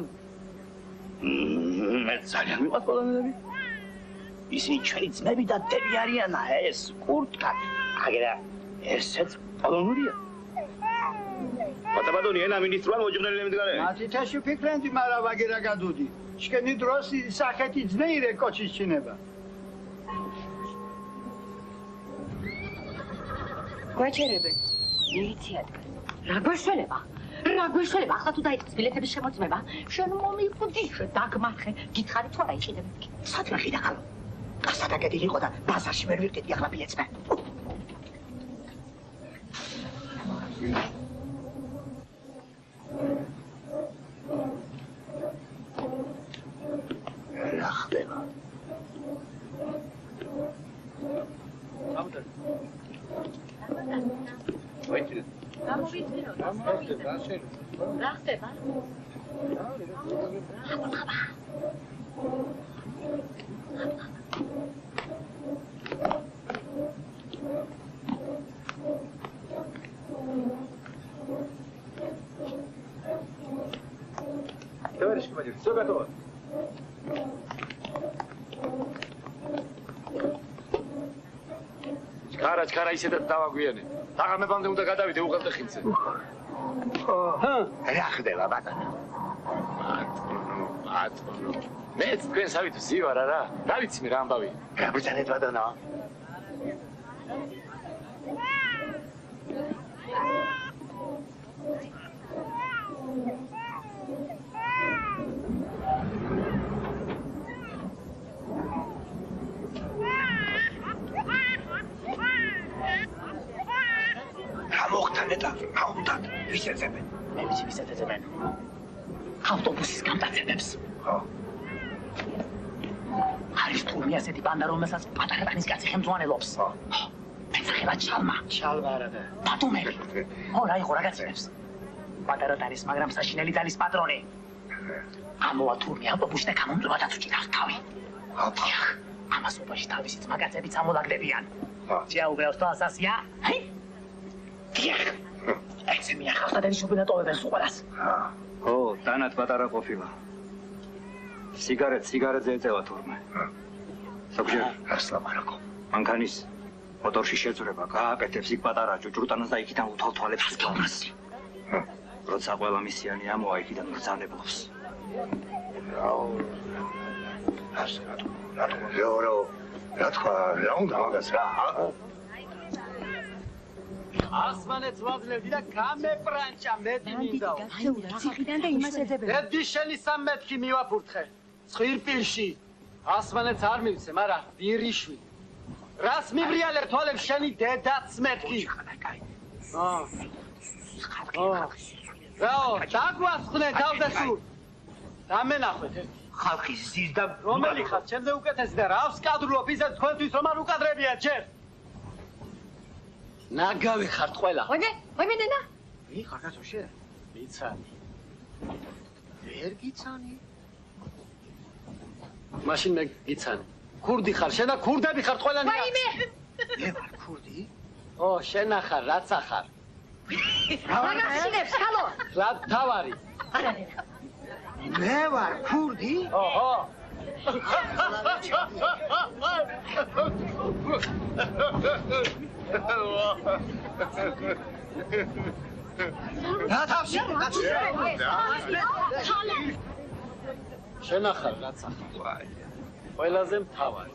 Speaker 7: მე ძალიან მიყვარს პოლონელები. ისინი ჩვენი ძმები და დები არიან, ეს კურტკა. აგერა ესეც პოლონურია. ბატონი, ენა მინისტრმა მოჯგნელი მდგარე.
Speaker 1: მათითაში ფიქრენდი, მაგრამ აგერა გადუდი. შკენი დროს სახეთი ძნეირე კოჩის ჩინება.
Speaker 2: გვაჩერებენ. მილიციად. რა გვეშველება? რა გვეშველება? ახლა თუ დაიწყეს ბილეთების შემოწმება, შენ მომიყვდი, დაგმარხე, გითხარი თუ არა იყიდებ.
Speaker 7: სად ვიყიდა ხალო? გასად აგედი იყო და ბაზარში ვერ ვიყიდი ახლა ბილეთს მე. რა ხდება?
Speaker 3: ვაიჩი.
Speaker 2: გამოვიძინო. რა ხდება?
Speaker 3: Товарищ командир, все готово.
Speaker 6: ჩქარა ისედაც დავაგვიანე. დაღამებამდე უნდა გადავიდე უღელტეხილზე.
Speaker 7: რა ხდება ბატონო?
Speaker 6: ბატონო. მეც თქვენსავით ვზივარ არა? რა ვიცი მე რა ამბავი?
Speaker 7: რა ბრძანეთ ბატონო? მოხდანედა, აუნდათ, ვისეძებენ. მე ვიცი ვისეძებენ. ავტობუსის გამტაცებებს. ხო. არის თურმე ასეთი ბანდა, რომელსაც პატარა ტანის კაცი ხელმძღვანელობს. ხო. მე სახელად ჩალმა. ჩალმა არადა. ბატონელი. ხო, რა იყო რაღაცებს. პატარა ტანის, მაგრამ საშინელი ძალის პატრონი. ამოვა თურმე ავტობუსში და გამომწვევადაც უჭირავს თავი. აბა. ამას უბაში თავისი ძმაკაცებიც ამოლაგდებიან. ხო. შეაუბრავს თვალსასია? ჰაი? დიახ. ეს მე ახლა და შუბინატოვებენ სუყარას.
Speaker 10: ხო, დანათ პატარა ყოფილა. სიგარეტზე ეწევა თურმე. ზოგჯერ ასლამარაკო. მანქანის მოტორში შეძრება, გააკეთებს იქ პატარა ჯუჯრუტანას და იქიდან უთვალთვალებს გონას. როცა ყველა მისიანი ამოა იქიდან ბრძანებლობს.
Speaker 9: რა თქვა, რა უნდა მაგას რა?
Speaker 3: ასმანეთს ვაძლევდი და გამეპრანჭა მედინინდა.
Speaker 5: ციხიდან და იმას ეძებენ.
Speaker 3: ედი შენი 3 მეთქი მივაფურთხე. ცხვირპილში. ასმანეთს არ მივცე, მაგრამ ვირიშვი. რას მიბრიალებ თვალებს შენი დედაც მეთქი. რაო, დაგვასხნენ თავზე სულ. დამენახვეთ ერთი.
Speaker 7: ხალხი ზის და
Speaker 3: რომელი ხარ, ჩემზე უკეთესი და რავს კადრულობ ისე თქვენთვის რომ არ უკადრებია ჯერ. ნაგავი ხართ ყველა.
Speaker 5: ვაიმე ნენა.
Speaker 3: ვი ხარ კაცოშე? გიცანი. ვერ გიცანი? მაშინ მე გიცანი. ქურდი ხარ, შენ და ქურდები ხართ ყველანი.
Speaker 5: ვაიმე.
Speaker 3: მე ვარ ქურდი? ო, შენ ახარ, რაც ახარ.
Speaker 5: მაგაშინებს, ჰალო.
Speaker 3: რა თავარი?
Speaker 5: არა ნენა.
Speaker 3: მე ვარ ქურდი? ოჰო. რა თავში? შენ ახარ, რაც ახარ. ყველაზე მთავარი.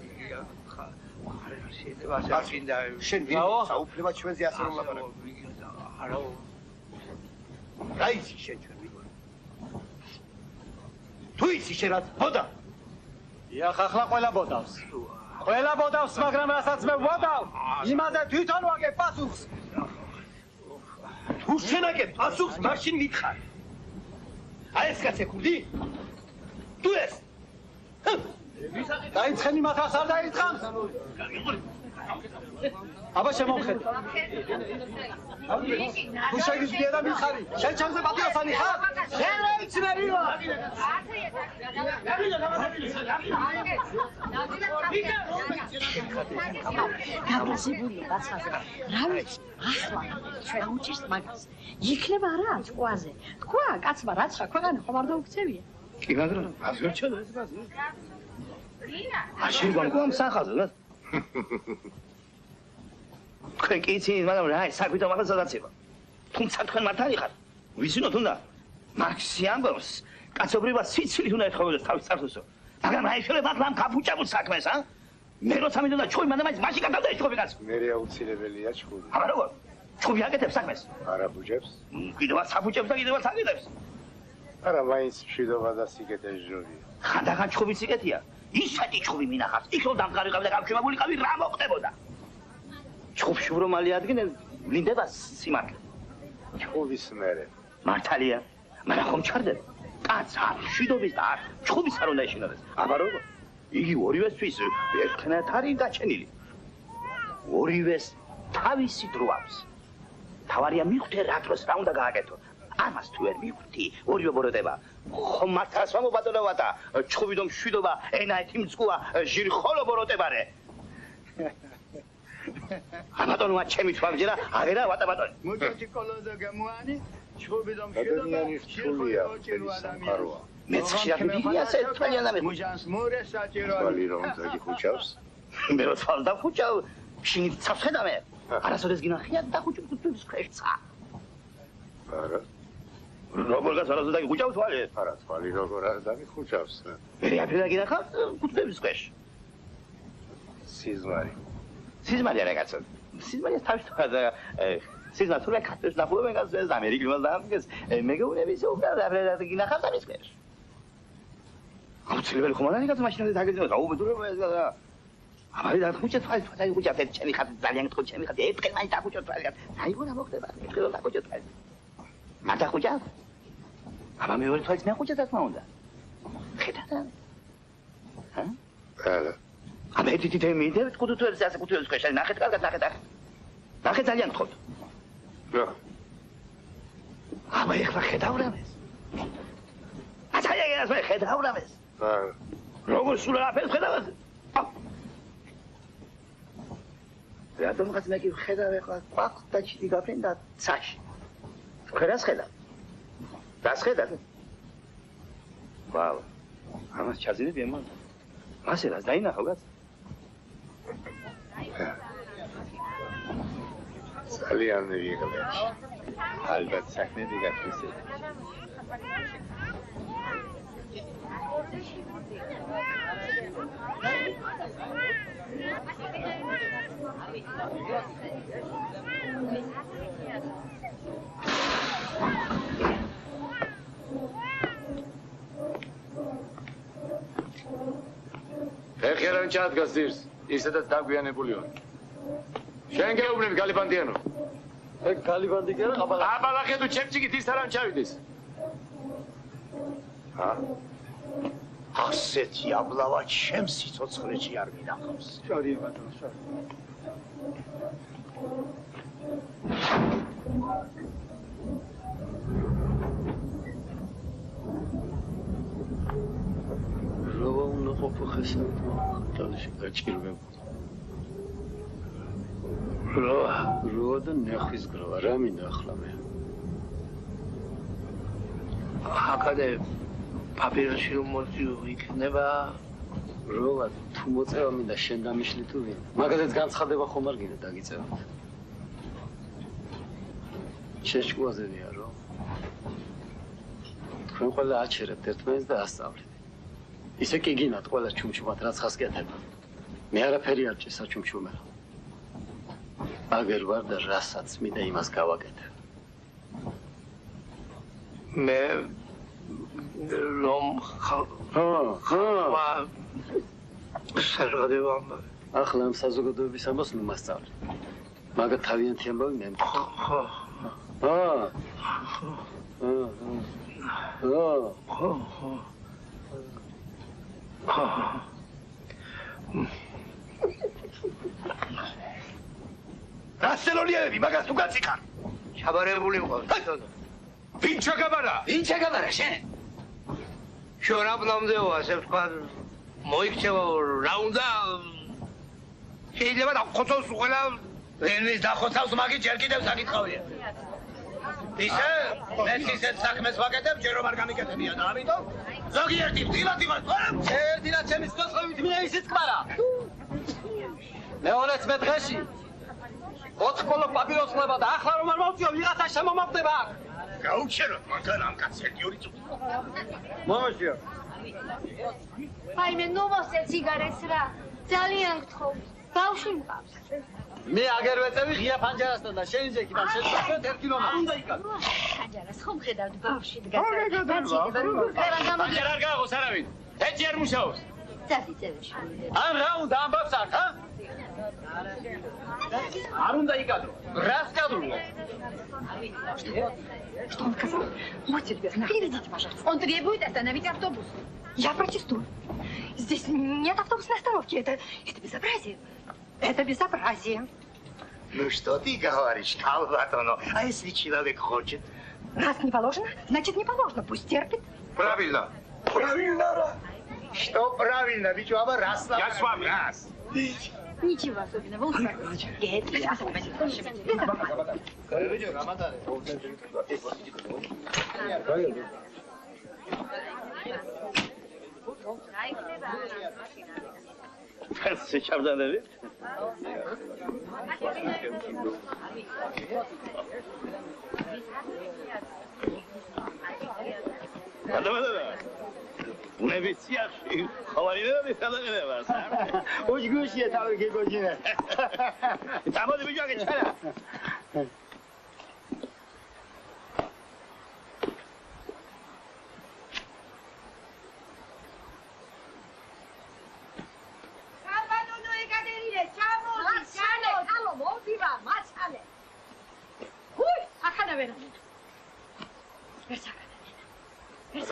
Speaker 9: შეიძლება ასაკინდა შენ ვინ საუფლება ჩვენზე ასე რომ ლაპარაკო. არა. რა იცი შენ ჩვენ ვინ? თუ იცი შენ რაც ბოდა?
Speaker 3: იახ ახლა ყველა ბოდავს. ყველა ბოდავს, მაგრამ რასაც მე ვბოდავ, იმაზე თვითონ ვაგებ პასუხს.
Speaker 7: თუ შენ აგებ პასუხს, მაშინ მითხარ. აი ეს კაცი ქურდი? თუ ეს?
Speaker 3: დაიწყენი მათას არ დაიწყამს? აბა შემომხედე. თუ შეგიძლია და მიხარი, შენ ჩემზე პატიოსანი ხარ? შენ რა იცი მე ვინ ვარ?
Speaker 5: გაბრაზებულია ბაცაზე. რა ვიცი, ახლა ჩვენ უჭირს მაგას. იქნება რა ჭკვაზე. თქვა კაცმა რაც ხა ქვეყანა ხომ არ დაუქცევია.
Speaker 7: კი, მაგრამ აღერჩევა ეს ბაზი. აშენ გვამკوام სახაზე რა? თქვენ კი იცით, მაგრამ რა ის საქმე თამახა სადაცება. თუმცა თქვენ მართალი ხარ. ვიცინოთ უნდა მარქსი ამბობს, კაცობრიობა სიცილით უნდა ეთხოვდეს თავის წარსულსო. მაგრამ რა შეიძლება ახლა ამ კაფუჭაბულ საქმეს, ა? მე როცა მინდოდა ჩხუბი მანდ მაშინ გადავდა ეს ჩხუბი კაცი.
Speaker 9: მე აუცილებელია ჩხუბი.
Speaker 7: აბა როგორ? ჩხუბი აკეთებს საქმეს?
Speaker 9: არა ბუჯებს.
Speaker 7: კიდევაც საფუჭებს და კიდევაც აკეთებს.
Speaker 9: არა, მაინც მშვიდობა და სიკეთე ჟურია.
Speaker 7: ხანდახან ჩხუბი სიკეთეა. ისეთი ჩხუბი მინახავს. იქ რომ დამყარიყავდა გამჩემებულიყავი რა მოხდებოდა? ჩხუბში რომ მალე ადგენენ, ვლინდება სიმართლე.
Speaker 9: ჩხუბის მერე.
Speaker 7: მართალია, მაგრამ ხომ ჩარდება? კაც არ შვიდობის და არ ჩხუბის არ უნდა ეშინოდეს. აბა როგორ? იგი ორივესთვის ერთხანად არის გაჩენილი. ორივეს თავისი დრო აქვს. თავარია მიხვდე რა დროს რა უნდა გააკეთო. ამას თუ ვერ მიხვდი, ორივე ბოროტება. ხომ მართლაც მომბატონოვა და ჩხუბი და მშვიდობა ენაეთი მწკუა ჟირი ხოლო ბოროტებარე. აბატონოა ჩემი თვალჯერა აღერა ვატა ბატონი.
Speaker 10: მოჭოჭი კოლოზა გამოანი, ჩხუბი და მშვიდობა
Speaker 9: ჩულია, სამყაროა.
Speaker 7: მეც ხშირად მიდია ასე თვალიანამე.
Speaker 10: მუჟანს მორე საჭირო.
Speaker 9: თვალი რომ ზოგი ხუჭავს.
Speaker 7: მე რო თვალს და ხუჭავ, შინით წავხედავე. არასოდეს გინახია და ხუჭი თვითონ ქვეშცა.
Speaker 9: არა.
Speaker 7: როგორ გასარაზო და გიხუჭავს თვალი?
Speaker 9: არა, თვალი როგორ არ დამიხუჭავს.
Speaker 7: მე აფრინა გინახავს კუთხეების ქვეშ. სიზმარი არა კაცო. სიზმარი თავის თვალზე სიზმარი თუ კაცებს ნახულობენ გასწეს ამერიკელს და ამგეს მეგოუნების უკან აფრინა გინახავს ამის ქვეშ. აუცილებელი ხომ არა კაცო მაშინაზე დაგეძინოს აუბედურება ეს და აბა და ხუჭე თვალი ხუჭა ფეთ ჩემი ხატი ძალიან თქო ჩემი ხატი ერთხელ მაინც დახუჭო თვალი. აიგო რა მოხდება? ერთხელ დახუჭო თვალი. მანდა ხუჭა? აბა მეორე თვალს მე ხუჭა თქმა უნდა. ხედავდა? ჰა?
Speaker 9: არა.
Speaker 7: აბა ეთით მიდევ კუთუთებს ასე კუთუთებს ქვეშ ნახეთ კარგად ნახეთ ძალიან თქო.
Speaker 9: რა?
Speaker 7: აბა ეხლა ხედავ რამეს? აცაიაგას მე ხედავ რამეს?
Speaker 9: არა.
Speaker 7: როგორ სულ აფერს ხედავ? რატომ ხაც მე კი ხედავ ეხლა ყვახ და ჩიტი გაფრინდა ცაში. ხერას ხედავ. რას ხედავ? ვაუ. ამას ჩაძინები ემან. მასე რას დაინახავ გაც?
Speaker 9: ძალიან მივიღებთ. ალბათ საქმეები გაქრისეთ.
Speaker 6: ეხი არ ჩადგას ძირს, ისედაც დაგვიანებული ვარ. შენ გეუბნები გალიბანდიანო.
Speaker 3: ეგ გალიბანდი კი არა, აბალა.
Speaker 6: აბალახე თუ ჩემჭიგით ის არ ჩავიდეს.
Speaker 9: ჰა?
Speaker 1: ასეთი აბლავა ჩემ სიცოცხლეში არ მინახავს.
Speaker 3: შორია ბატონო, შორია.
Speaker 9: როვა უნდა ყოფილ ხესავთ თავში გაჭირვებ. როვა და ნახვის გროვა რა მინდა ახლა მე?
Speaker 1: აკადე პაპიროში რომ მოწიო იქნება
Speaker 9: როვა თუ მოწევა მინდა შენ დამიშლი თუ ვინ? მაგალითად განცხადება ხომ არ გინდა დაგიწევოთ. შეშკუაზებია რო. თქვენ ყველა აჩერებთ ერთმანეთს და ასწავლეთ. ისე კი გინათ ყველა ჩუმჩუმად რაც ხას გეთება. მე არაფერი არ ჭირს საჩუმჩუმეო. აგერ ვარ და რასაც მინდა იმას გავაკეთებ.
Speaker 1: მე რომ ხა სარგადება
Speaker 9: ახლა ამ საზოგადოების ამბავს ნუ მასწავლე. მაგა თავიანთი ამბავი მე მქონდა.
Speaker 1: გასელონიები მაგას თუ გაციხარ. ჩაბარებული მყავს. ვინ ჩაგაბარა?
Speaker 3: ვინ ჩაგაბარა შენ?
Speaker 1: შორაბლამდეო ასე ვთქვა მოიქცევა რა უნდა შეიძლება დახოცოს ყველა ენის დახოცავს მაგით ჯერ კიდევ საკითხავია. ისე ეს ისეთ საქმეს ვაკეთებ ჯერ რომ არ გამიკეთებია და ამიტომ ზოგიერთი დილად იმას ვარ
Speaker 3: დილად ჩემი სიცოცხლებით მინდა ისიც კმარა. მეონეც მე დღეში 4 კოლო პაპიროს ხლება და ახლა რომ არ მოვწიო ვიღაცა შემომაგდება აქ.
Speaker 1: გაუჩეროთ მაგან ამ კაცს ერთი ორი წუთი.
Speaker 3: მომაშია.
Speaker 8: აი მე ნომოსე ციგარეთს რა. ძალიან გთხოვ. ბავშვი მყავს.
Speaker 3: მე აგერ ვეწევი ღია ფანჯარასთან და შენ ზეკი და შენ თქვენ 1 კილომეტრი არ უნდა იკადო.
Speaker 5: ფანჯარას ხომ ხედავთ ბავშვი დგას.
Speaker 6: ფანჯარა არ გააღოს არავინ. ეჭი არ მუშაობს.
Speaker 5: ძაფი წევში.
Speaker 3: ან რა უნდა ამბავს აქ, ჰა? არ უნდა იკადო. რას კადრულა?
Speaker 2: Что он сказал? Вот тебе, переведите, пожалуйста. Он требует остановить автобус. Я прочувствую. Здесь нет автобусной остановки. Это безобразие. Это безобразие.
Speaker 1: Ну что ты говоришь, Калватоно? А если человек хочет?
Speaker 2: Раз не положено, значит не положено. Пусть терпит.
Speaker 1: Правильно. Правильно. Что правильно? Ведь у вас раз.
Speaker 6: Я с вами.
Speaker 1: Раз.
Speaker 2: Ничего особенного.
Speaker 7: ფერს შეჭარდანებით? ადამიანებია. უნების სიახში ხავარილებები სადაგებავს.
Speaker 3: უჯგუშია თავი გეგოჯინა.
Speaker 7: წამოდი ბიჭაკი ჩარა.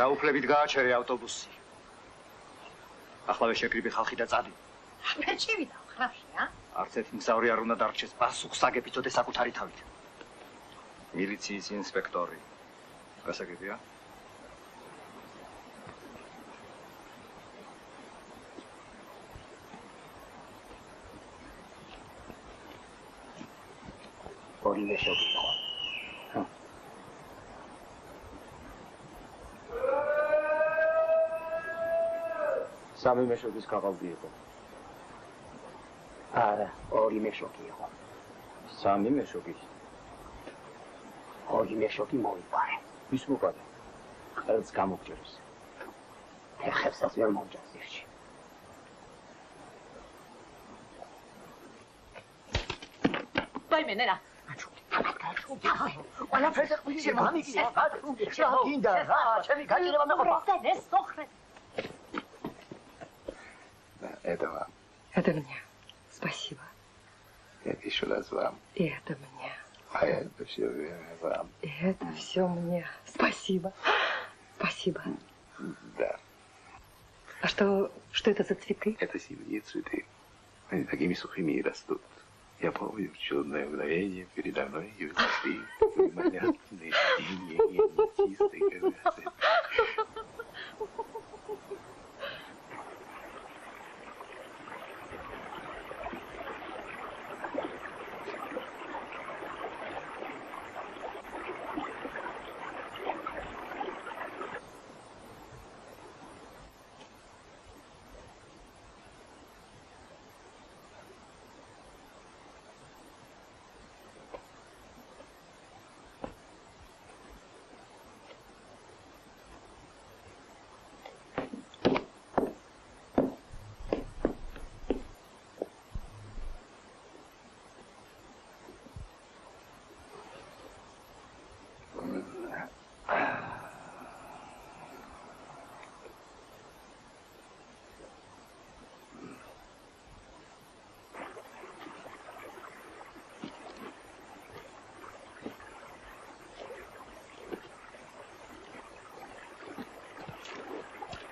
Speaker 10: გაუფლებით გააჩერე ავტობუსი. ახლავე შეკრიბი ხალხი და წადი.
Speaker 5: ფერჩი ვიდა ხრაფში, ა?
Speaker 10: არც ერთი მგზავრი არ უნდა დარჩეს პასუხს აგებიცოდე საკუთარი თავით. მილიციის ინსპექტორი. გასაგებია? ორივე შევიდო. სამი მეშობის გაყავდი იყო. არა, ორი მეშობი იყო. სამი მეშობი. ორი მეშობი მოიპარე. ვის მოპარე? ხელს გამოგჯერეს. ფეხებსაც ვერ მომჭას ერთში.
Speaker 5: ვაიმე, ნერა. ყველაფერზე ყვითელი გამიგია. რა გინდა რა? ჩემი გაჭირება მეყოფა. ეს სოხრე.
Speaker 2: Это мне. Спасибо.
Speaker 11: Это еще раз вам.
Speaker 2: И это мне.
Speaker 11: А это все время вам.
Speaker 2: И это все мне. Спасибо. Спасибо.
Speaker 11: Да.
Speaker 2: А что это за цветы?
Speaker 11: Это зимние цветы. Они такими сухими и растут. Я помню в чудное мгновение передо мной и росли манятные, синие, аметистые.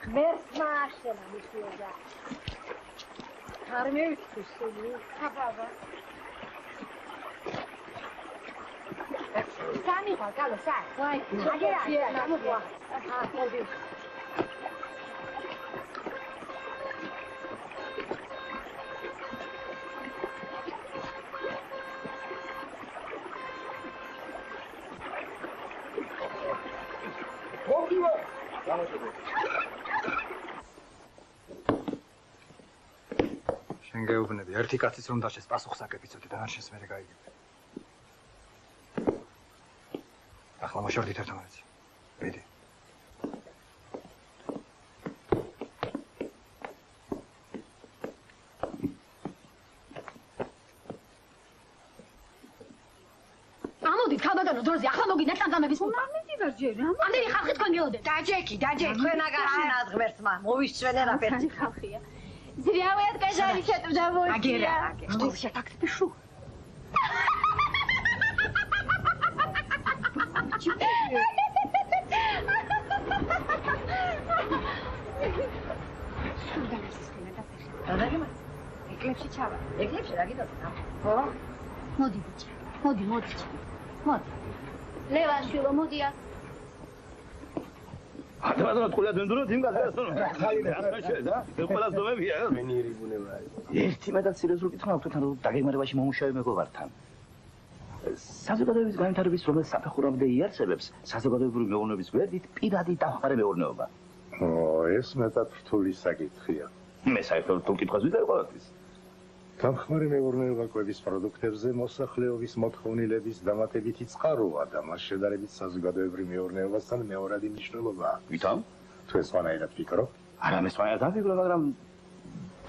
Speaker 5: Versmaște la misiunea. Armeu tu sulu, capava. Sani va calo sai. Vai, andiamo qua. Ah, così.
Speaker 10: შენ გეუბნები, ერთი კაცის რომ დაშეს პასუხს აკეთებიცოდე და არ შესმერე გაიგებ. ახლა მოშორდით ერთმანეთს. ბედი.
Speaker 5: ამოდით ქალბატონო დროზე ახლა მოგინდა წამწამების უნდა. მივიდივარ ჯერ. ამდენი ხალხი თქვენ გეოდეთ. დაჯექი, თქვენ აგარანად ღმერთმა. მოვისწვენე რა ფერცი ხალხია. Зря вы отказались от удовольствия.
Speaker 2: Что я так спешу?
Speaker 8: Моди, быча. Моди. Леван шило, моди.
Speaker 7: ადამიანო თქვა დენდრო თიმგა დასწრო. ყველას დომებია.
Speaker 11: მენიერი ბუნება.
Speaker 7: ერთი მეტად სერიოზული კითხვა თქვენთან რომ დაგეგმარებაში მომუშავე მეგობართან. საზოგადოების განვითარების რომელიც საფეხურამდე იარსებებს საზოგადოებრივი მეურნეობის გვერდით პირადი დამხმარე მეურნეობა.
Speaker 11: ეს მეტად რთული საკითხია.
Speaker 7: მე საერთოდ თუ კითხავს ვიდრე ყოველთვის.
Speaker 11: დამხმარე მეურნეობა კვების პროდუქტებზე მოსახლეობის მოთხოვნილების დამატებითი წყაროა და მას შედარებით საზოგადოებრივ მეურნეობასთან მეორადი მნიშვნელობაა.
Speaker 7: ვითომ?
Speaker 11: თუ ეს სხვანაირად ფიქრობ?
Speaker 7: არა, მე სხვანაირად ვფიქრობ, მაგრამ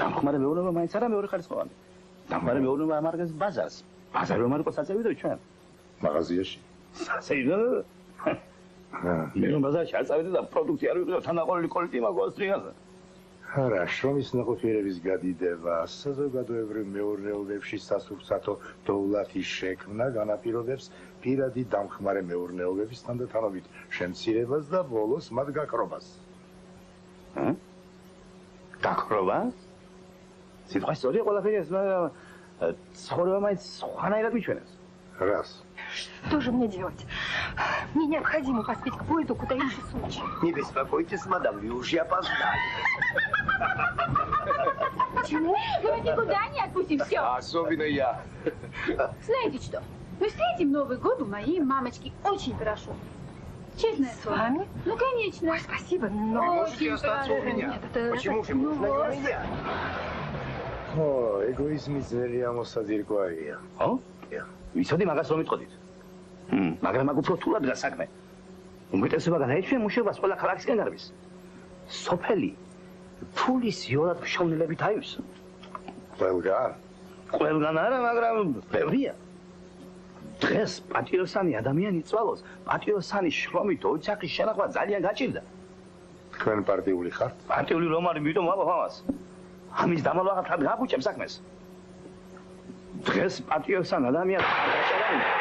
Speaker 7: დამხმარე მეურნეობა მაინც არა მეორეხარისხოვანი. დამხმარე მეურნეობა ამარგებს ბაზარს. ბაზარი ამარგოს აწევიდო ჩვენ.
Speaker 11: მაღაზიაში.
Speaker 7: სასეირნო. მე რომ ბაზარში არ წავიდე და პროდუქტი არ ვიყიდო, თანაყოლილი კოლექტი მაქვს დღეაზე.
Speaker 11: არა, შრომის ნაყოფიერების გადიდება, საზოგადოებრივ მეურნეობებში სასურსათო დოვლათის შექმნა განაპირობებს პირადი დამხმარე მეურნეობების თანდათანობით შემცირებას და ბოლოს მათ გაქრობას.
Speaker 7: გაქრობას? სიტყვა სწორია ყველაფერი ეს, მაგრამ ცხოვრება მაინც სხვანაირად მიჩვენებს.
Speaker 11: Раз.
Speaker 2: Что же мне делать? Мне необходимо поспеть к поезду куда-нибудь в Сочи.
Speaker 12: Не беспокойтесь, мадам, вы уже опоздали.
Speaker 8: Почему? Мы никуда не отпустим все.
Speaker 11: Особенно я.
Speaker 8: Знаете что? Мы встретим Новый год у моей мамочки. Очень хорошо. Честное
Speaker 2: С
Speaker 8: слово.
Speaker 2: вами?
Speaker 8: Ну, конечно.
Speaker 2: Ой, спасибо, но...
Speaker 12: Можете остаться у меня.
Speaker 2: Нет, это...
Speaker 12: Почему же? Можно и я.
Speaker 11: О, эгоизმის ძნელი ამოსაძირკვავია.
Speaker 7: ხო? ვიცოდი მაგას რომ იტყოდით. მაგრამ მაგ უფრო რთულად გასაქმე. უმეტესობა განაიჩვია მუშაობას ყველა ქალაქისკენ გარბის. სოფელი ფულის იოლად მშოვნელებით აივს.
Speaker 11: ყველგან?
Speaker 7: ყველგან არა, მაგრამ ბევრია. დღეს პატიოსანი ადამიანი წვალოს, პატიოსანი შრომით ოჯახის შენახვა ძალიან გაჭირდა.
Speaker 11: თქვენ პარტიული ხართ?
Speaker 7: პარტიული რომ არის, მიტომ ვაბობ ამას. ამის დამალვაღად რად გაგუჭებ საქმეს? დღეს პატიოსან ადამიანს არ გაჭირდა.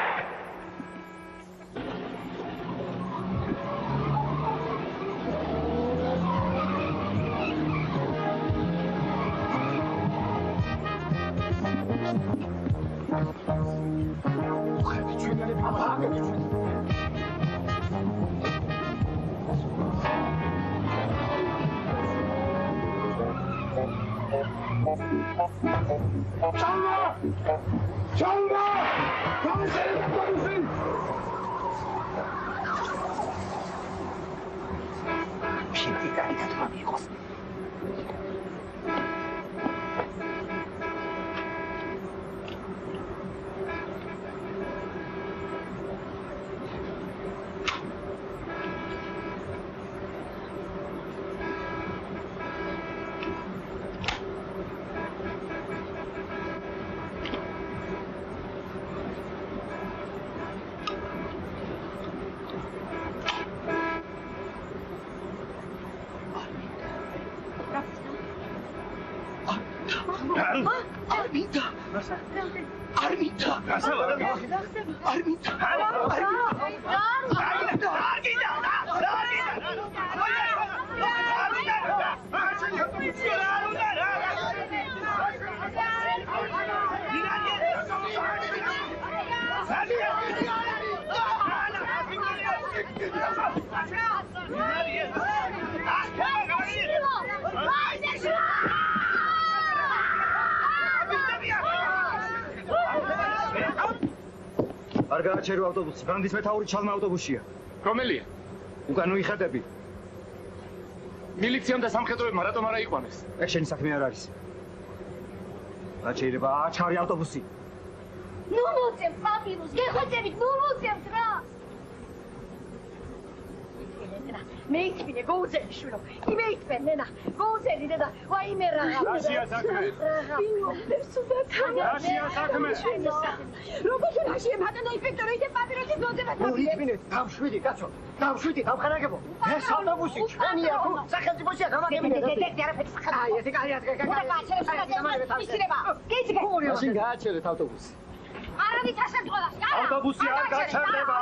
Speaker 10: არ გააჩერო ავტობუსი, ბანდის მეთაური ჩალმა ავტობუსია.
Speaker 6: რომელია?
Speaker 10: უკან უიხადები.
Speaker 6: მილიციამ და სამხედროებმა რატომ არა იყვანეს?
Speaker 10: ეს შენი საქმე არ არის. რა შეიძლება აჩარი ავტობუსი?
Speaker 8: Ну, მოწევთ პაპირუს, გეხოცებით, ну, მოწევთ რა.
Speaker 5: მე იტყვინე გოუზელი შვილო. იმე იტყვენ ნენა. გოუზელი დედა. ვაიმე რა.
Speaker 6: რაშია საქმე? რაშია საქმე?
Speaker 5: როგორ რაშია ბატონო ინსპექტორი იდე პაპიროსის მოძებნა.
Speaker 12: ნუ იტყვინეთ, დამშვიდი, კაცო. დამშვიდი, გამხანაგებო. ეს ავტობუსი ჩვენია, თუ სახელმწიფოშია გამაგებინეთ.
Speaker 5: აი, ეს კარია,
Speaker 10: მაშინ გააჩერეთ ავტობუსი.
Speaker 8: არავის არ შემთხვევაში, არა.
Speaker 6: ავტობუსი არ გაჩერდება.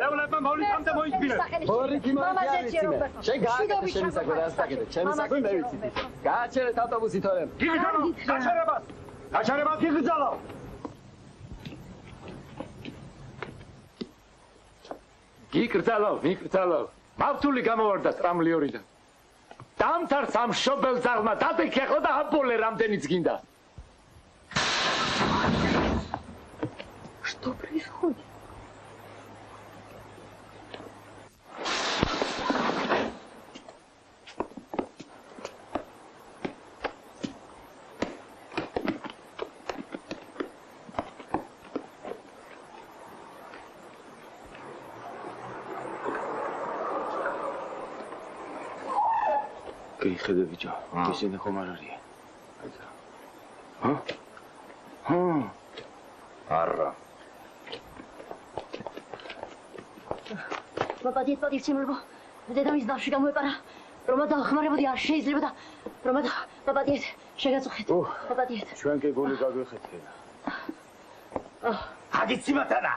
Speaker 6: ეულებმა მოვლით და მოიწვიეთ.
Speaker 10: ხორიკი მამაზე არიციმე. შენ გააკეთე შენი საქმე, რა საკეთე? ჩემი საქმე მე ვიცი. გააჩერეთ ავტობუსი თორემ.
Speaker 6: გიგზავნო, გაჩერებას. გაჩერებას გიგზავნო. გიკრძალო. მავთული გამოვარდა სტრამლი ორიდან. დამთარს ამ შობელ ზაღმა დადექი ახლა და აბოლე რამდენიც გინდა.
Speaker 2: Что происходит?
Speaker 11: კი, ხედე ბიჭო, ისინი ხომ არ არიან. არა.
Speaker 4: მოპადეთ ჩემო. დედამის ბავშვი გამოეპარა. რომ დაახმარებოდი არ შეიძლება და რომ მოპადეთ შეგაწუხეთ. მოპადეთ.
Speaker 6: ჩვენ კი გული გაგვიხეთ.
Speaker 1: აგიცი მათანა.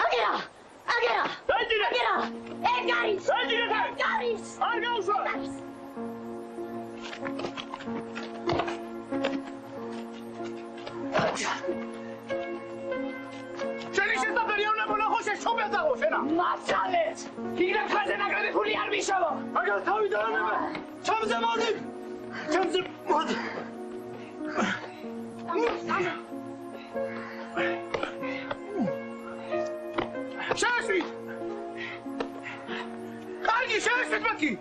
Speaker 4: აგერა. ეგარის.
Speaker 1: არ გავუშვა. შენი შესაძლებელი უნდა მონახო შეშობელდაო შენა.
Speaker 3: მაცალეთ. იქნა ხაზე ნაკრები ფული არ მიშავა.
Speaker 1: აგერ თავი დაანებე. ჩემზე მოდი. ჩემზე მოდი. შეშვით. კარგი შეშვით მათი.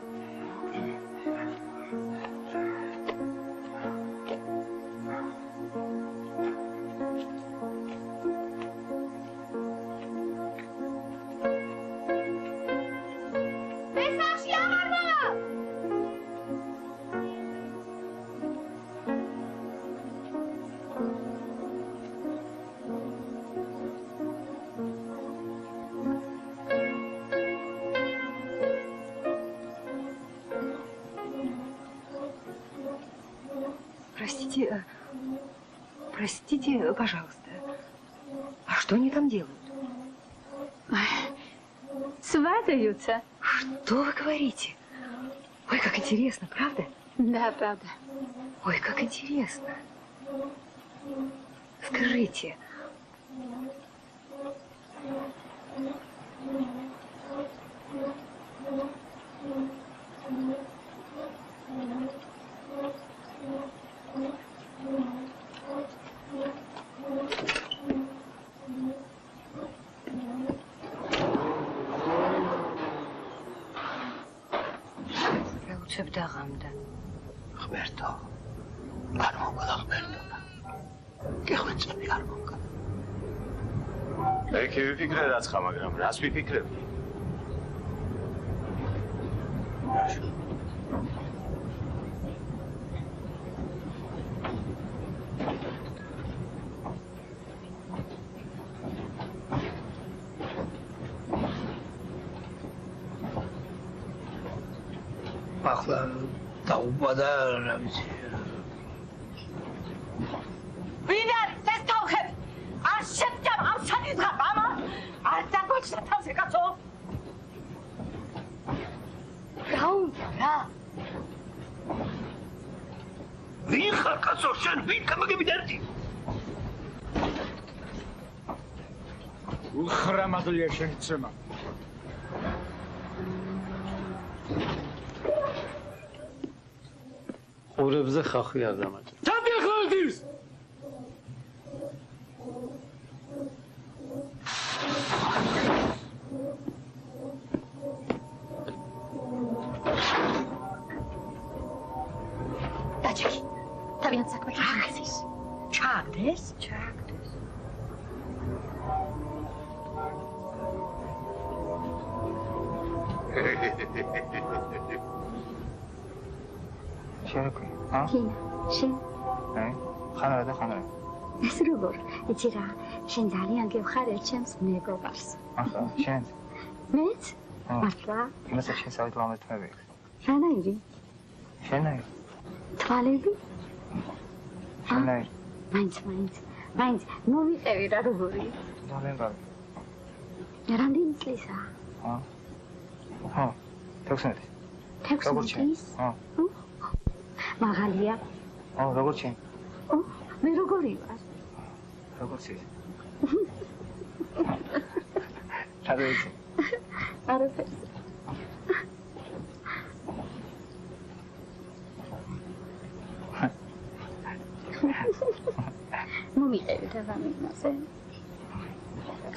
Speaker 2: Простите, пожалуйста. А что они там делают?
Speaker 8: Сватаются.
Speaker 2: Что вы говорите? Ой, как интересно, правда?
Speaker 8: Да, правда.
Speaker 2: Ой, как интересно. Скажите.
Speaker 7: დაღამდა. ღმერთო. არ მოგლა ღმერთო. გეხვეწები არ მოგლა.
Speaker 11: მე კი ვიფიქრე რაც ხა, მაგრამ რას ვიფიქრები?
Speaker 1: ახლა დაუბადა რა ვიცი.
Speaker 3: ვინ არის ეს თავხები? არ შეძამ ამ სადიდღა მამა? არ დაგოჩნდა თავზე კაცო?
Speaker 1: რა? ვინ ხარ კაცო შენ? ვინ გამაგები ერთი? უხრამადლია შენი ცემა.
Speaker 9: ყურებზე ხახვი არ დამაჭრა.
Speaker 1: თავი ახალდის.
Speaker 4: დაჭი. თავიანთ საქმე ჩააგდეს.
Speaker 5: ჩააგდეს?
Speaker 4: ჩააგდეს.
Speaker 10: შენკი,
Speaker 4: შენ.
Speaker 10: ხანარა და ხანარა.
Speaker 4: ეს როგორ? იცი რა, შენ ძალიან გევხარ ჩემს მეგობარს.
Speaker 10: ახლა, შენ?
Speaker 4: მეც? მართლა?
Speaker 10: იმასაც შენ საერთოდ ლამეთმები.
Speaker 4: რანაირი?
Speaker 10: შენაირი.
Speaker 4: თვალები?
Speaker 10: შენაირი.
Speaker 4: მაინც, მომიყევი რა როგორი?
Speaker 10: ნოემბერი.
Speaker 4: რამდენი წლისაა?
Speaker 10: ხო, 16.
Speaker 4: 16 წლის? მაღალია?
Speaker 10: როგორ შენ?
Speaker 4: მე როგორი ვარ?
Speaker 10: როგორ შენ? ჩადეიცი.
Speaker 4: არაფერს. მომიყევი და გამიგნაზე.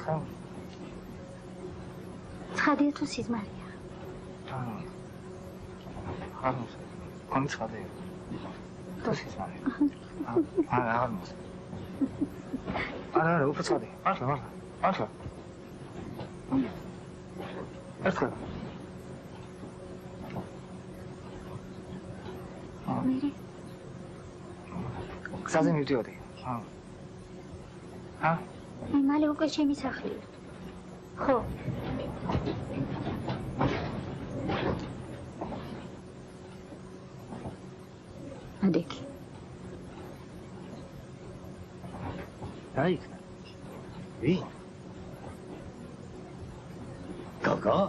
Speaker 10: ხო.
Speaker 4: ცხადია თუ სიზმარია?
Speaker 10: ხო. კონი ცხადია. თუ სიზმარია. არა. არა, უფრო ცხადია. ახლა. ახლა.
Speaker 2: მერე
Speaker 3: გზაზე მივდიოდი. ჰა?
Speaker 2: მალე უკვე ჩემი სახლია. ხო. ადექი.
Speaker 3: დაიქნა. ვი?
Speaker 1: გოგო?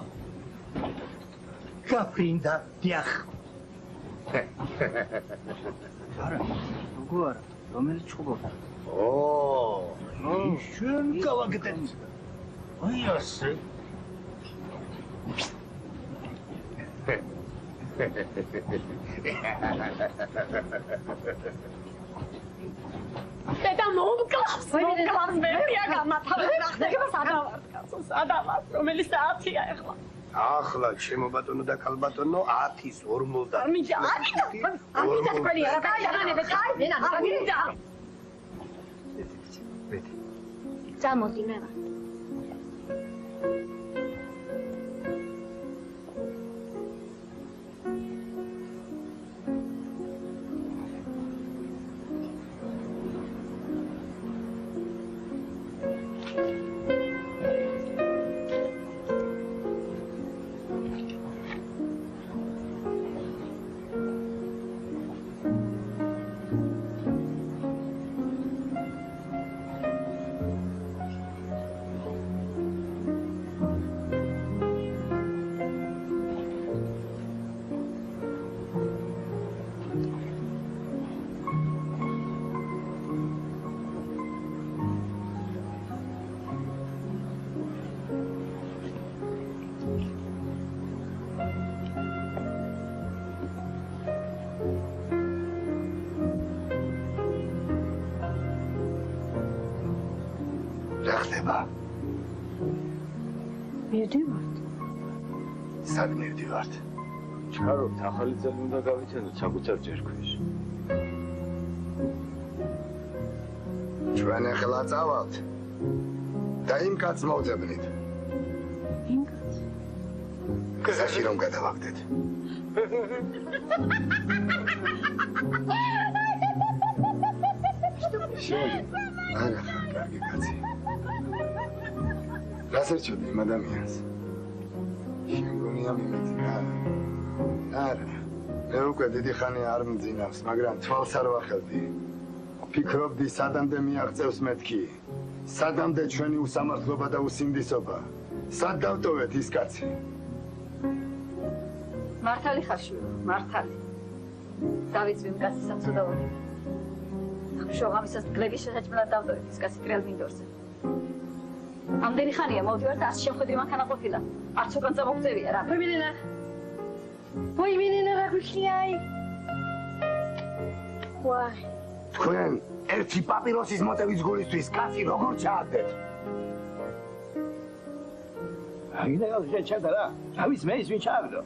Speaker 1: გაფრინდა, დიახ.
Speaker 3: არა, როგორ არა? რომელიც ჩხუბობ?
Speaker 1: შენ გავაკეთებ. აი ასე.
Speaker 8: დედა მომკლავს, მერია გამათავე რა ხდება სადავარ, რომელიც საათია ახლა.
Speaker 1: ახლა ჩემო ბატონო და ქალბატონო 10-ის 40.
Speaker 8: მინდა, ამიტომ ყველი არა გაიგანებე, წაიძენა, მინდა.
Speaker 2: წამოდი მე ვარ.
Speaker 4: მივდივართ.
Speaker 1: სად მივდივართ?
Speaker 6: ჩქარობთ, ახალი წელი უნდა გავიცანოთ საკუთარ ჯერქვეშ.
Speaker 1: ჩვენ ახლა წავალთ. და იმ კაცს მოვძებნით.
Speaker 4: იმ კაცს?
Speaker 1: გზაში რომ გადავაგდეთ. არა, კარგი კაცი. რას ერჩევდი იმ ადამიანს? შეგონია მიმეცი რა. არა. მე უკვე დიდი ხანია არ მძინავს, მაგრამ თვალს არ ვახელდი. ფიქრობდი სადამდე მიაღწევს მეთქი. სადამდე ჩვენი უსამართლობა და უსინდისობა. სად დავტოვეთ ის კაცი?
Speaker 4: მართალი ხარ შვილი, მართალი. დავიწვი იმ კაცის სამწუხაროდ. შოღამისას გლების შესაჭმელად დავტოვეთ ის კაცი ტრიალ მინდორზე. ამდენი ხანია მოვდივართ, არც შემხედრი მანქანა ყოფილა. არც უკან წამოგწევია რა.
Speaker 5: ვიმინენა. ვიმინენა რა გიქნიაი? ვაი.
Speaker 1: თქვენ ერთი პაპიროსის მოტევის გულისთვის კაცი როგორ ჩააგდეთ?
Speaker 7: აგიდა შენ ჩადა რა. ავის მე ის ვინ ჩააგდო?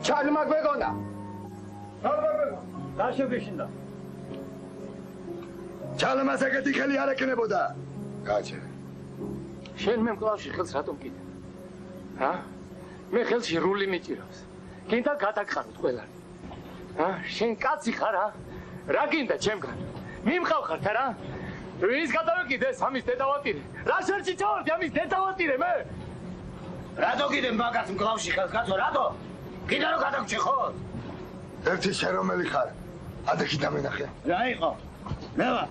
Speaker 1: ჩალმა გვეგონა.
Speaker 6: რა შეგეშინდა?
Speaker 1: ჩალმას ეგეთი ხელი არ ეკნებოდა. გაჩერე.
Speaker 6: შენ მე მკლავში ხელს რატომ კიდე? ჰა? მე ხელში რული მიჭირავს. გინდა გადაგხაროთ ყველანი. ჰა? შენ კაცი ხარ რა? რა გინდა ჩემგან? მიმყავხართ რა? ვის გადავეკიდეს ამის დედავატირე? რა შერჩი ჩავარდი ამის დედავატირე მე?
Speaker 1: რატო კიდე მაგას მკლავში ხელს გაწვა რატო? კიდე რომ გადაგჭეხოთ? ერთი შენ რომელი ხარ? ადექი დამენახე.
Speaker 7: რა იყო? მე ვარ.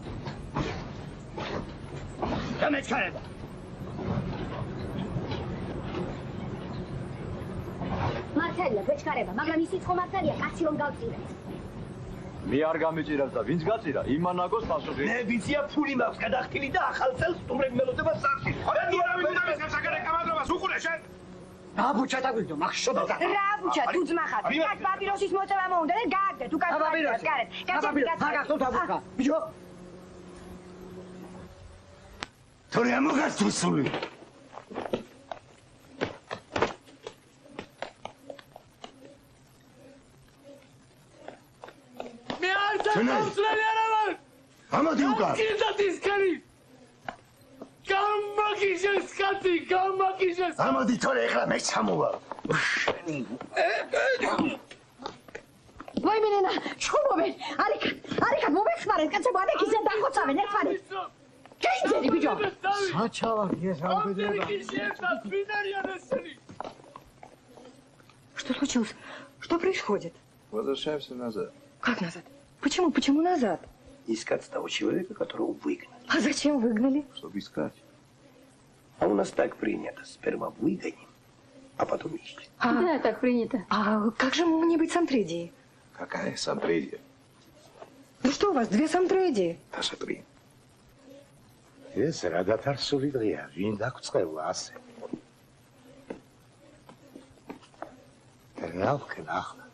Speaker 7: დამეჩქარება.
Speaker 2: მართალია, ბეჭკარება, მაგრამ ისიც ხომ მართალია, კაცი რომ გავწირეთ.
Speaker 13: მე არ გამეჭირავს და ვინც გაწირა, იმან ნაგოს პასუხი.
Speaker 7: მე ვიცია ფული მაქვს გადახტილი და ახალ წელს სტუმრები მელოდება სახში.
Speaker 1: რა ვიცი საკერე კამადრობას უყურე შენ?
Speaker 3: რა ბუჩა დაგვიგდო, მახშობა და.
Speaker 5: რა ბუჩა, თუ ძმახარ. კაც პაპიროსის მოწევა მოუნდა და გააგდეთ, უკან პაპიროს. კარეთ.
Speaker 3: მაგას თუ დაბუხა. ბიჭო.
Speaker 1: თორე ამოგას თუ სული.
Speaker 6: მე არ წაუძლელი არა ვარ.
Speaker 1: ამოდი უკან.
Speaker 6: კიდათ ის ქარი. გამაგიჟეს კაცი, გამაგიჟეს.
Speaker 1: ამოდი თორე ეხლა მე ჩამოვა.
Speaker 5: ვაიმენენა, ჩხუბობენ. არიქად მომეხმარეთ, კაცებო, ადექიზენ დახოცავენ ერთმანეთს. გეიძერი ბიჭო.
Speaker 12: Сачалак, я самбедела.
Speaker 2: Что случилось? Что происходит?
Speaker 11: Возвращаемся назад.
Speaker 2: Как назад? Почему? Почему назад?
Speaker 7: Искать того человека, которого выгнали.
Speaker 2: А зачем выгнали?
Speaker 11: Чтобы искать.
Speaker 7: А у нас так принято. Сперва выгоним, а потом ищем.
Speaker 4: Да, так принято.
Speaker 2: А как же мне быть самтридией?
Speaker 11: Какая самтридия?
Speaker 2: Ну что у вас, 2 самтридии?
Speaker 11: Даже 3.
Speaker 1: ეს რა დათარსული დღეა, ვინ დაგწყევლა ასე? რა ვქნა ახლა?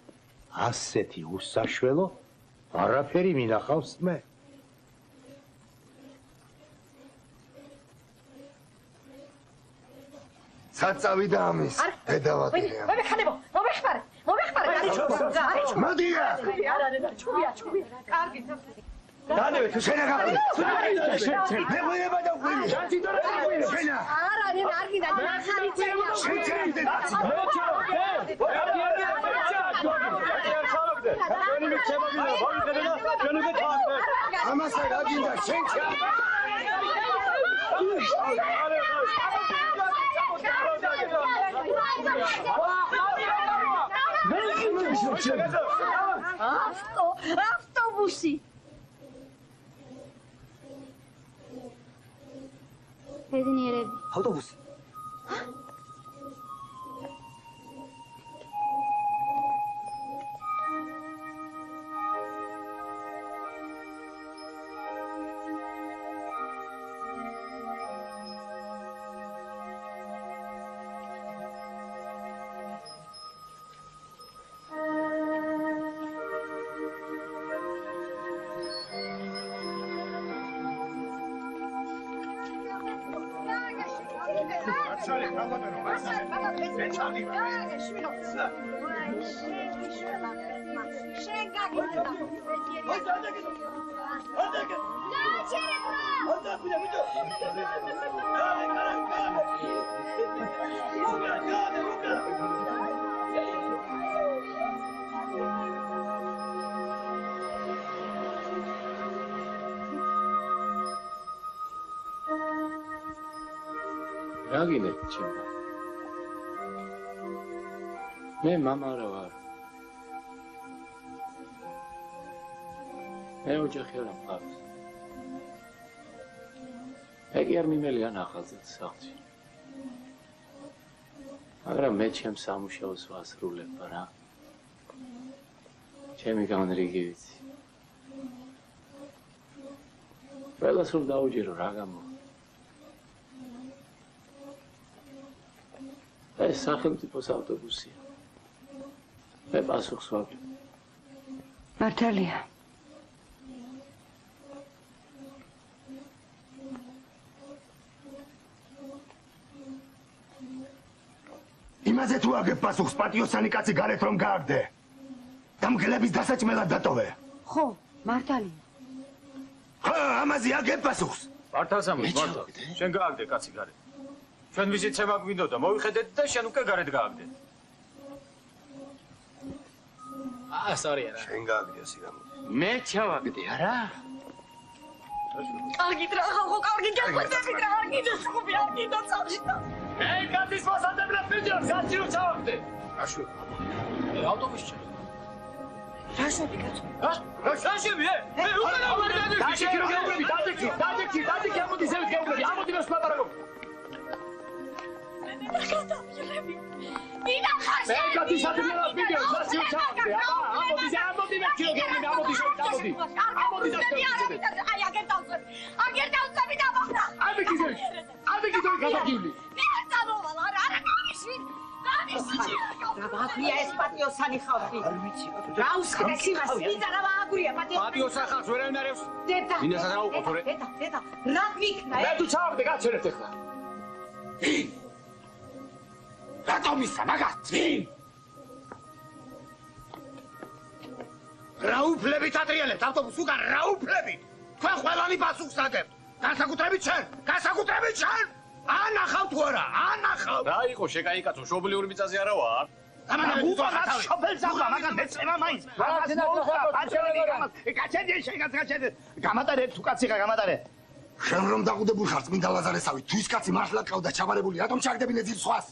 Speaker 1: ასეთი უსაშველო, არაფერი მინახავს მე.
Speaker 12: საწავიდა ამის. დედავატია.
Speaker 5: მომეხმარე.
Speaker 12: მოდია.
Speaker 5: კარგი.
Speaker 12: დანევე თუ შენა გაყიდე. მე მოება და ღვინი. შენა.
Speaker 5: არა, არ გიდა, ნახარი წევა.
Speaker 12: ამასა რა გინდა შენ
Speaker 5: ავტობუსი.
Speaker 8: ბედნიერები.
Speaker 12: ავტობუსი.
Speaker 6: რა გინეთ ჩემო? მე მამა რა ვარ. მე ოჯახი არ მყავს. ეგ არ მიმელია ნახალზე სახლში. მაგრამ მე ჩემს სამუშაოს ვასრულებ რა. ჩემი განრიგი ვიცი. ყველას რომ დაუჯერო რა გამო. ეს სახელმწიფოს ავტობუსია. მე პასუხს ვაგებ.
Speaker 2: მართალია.
Speaker 12: იმაზე თუ აგებ პასუხს პატიოსანი კაცი გარეთ რომ გააგდე. დამგლების დასაჭმელად დატოვე.
Speaker 2: ხო, მართალია.
Speaker 12: ხო, ამაზე აგებ პასუხს.
Speaker 13: მართალსამოს მართლა. შენ გააგდე კაცი გარეთ. ჩვენ ვიზიცება გვინდოდა, მოვიხედეთ და შენ უკვე გარეთ გააგდე.
Speaker 9: სორია რა.
Speaker 12: შენ გააგდე ასე გამო.
Speaker 6: მე ჩავაგდე არა?
Speaker 5: კარგით რა, ხო, კარგით გაგვეცებით რა, არ გინდა სხუბი, არ გინდა წავში.
Speaker 6: Ey, კაცის მოსადებლად ვიდეოს, გაცი რომ ჩავაგდე.
Speaker 12: აშო.
Speaker 13: ავტობუსი ჩა.
Speaker 5: რა შევი კაცო?
Speaker 6: რა შევი? უკვე დავაგდე. დადექი რომ გეუბნები, დადექი, ამოდი ზევით გეუბნები, ამოდი მას ლაპარაკობ. მე კაცის მოსადებლად ვიდეოს, გაცი რომ ჩავაგდე. ამოდი მე ჩიო გეუბნები, ამოდი.
Speaker 5: აი, აგერ დავწები და მოხდა.
Speaker 6: ამიქი დოი გადაგივლი.
Speaker 5: რა ვაგვია ეს პატიოსანი ხალხი? რა უსქნეს იმას, ვიდა რა ვაგვია პატიოსანი?
Speaker 6: პატიოსანი ხალხს ვერ ენარევს.
Speaker 5: დედა.
Speaker 6: მინასაც რა უყოთ რე?
Speaker 5: დედა, რა გვიქნა?
Speaker 6: მე თუ ჩავაგდე გაჩერეთ ახლა. რატომ ისა მაგას?
Speaker 1: რა უფლებით ატრიალებთ ავტობუსს უკან, რა უფლებით? თქვენ ყველანი პასუხს აგებთ. განსაკუთრებით შენ. ანახავ თუ არა?
Speaker 13: რა იყო შეკაიკაცო, შობლიური მიწაზე არა ვარ.
Speaker 7: უყურა შოფელს აღვა, მაგრამ მეცემა მაინც. გაჩენდი, გამატარე თუ კაცი ხარ, გამატარე.
Speaker 12: შენ რომ დაყუდებულ ხარ წმინდა ლაზარესავი, თუ ის კაცი მართლა ყავდა ჩაბარებული, რატომ ჩაგდებინე ძილ სხვას?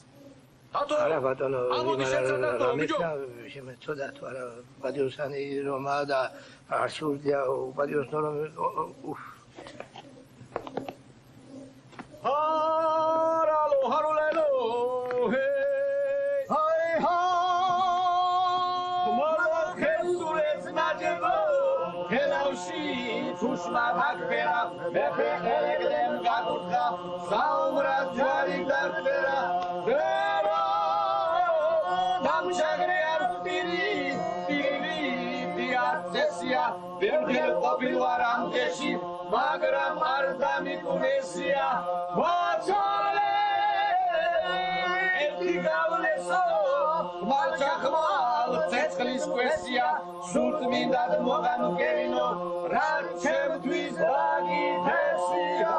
Speaker 14: არა ბატონო, შემეწოდა თუ არა პატიოსანი რომა და ასურდია პატიოსნო რომ
Speaker 1: ჰარალო ჰაროლელო ჰეი მოლოქესურეს ნაჯებო ჰელავში თუშმა გაქერა მეფე ელეგდემ გაკუთხა საუმრა ჯარი დარწერა ვერდერ ყოფილვარ ამ დღეში, მაგრამ არ დამიკუნესია მოწოლე ერთი გავლესო ხმალ ცეცხლის კვესია სულ წმინდად მოგამგერინო რა ჩემთვის დაგითესია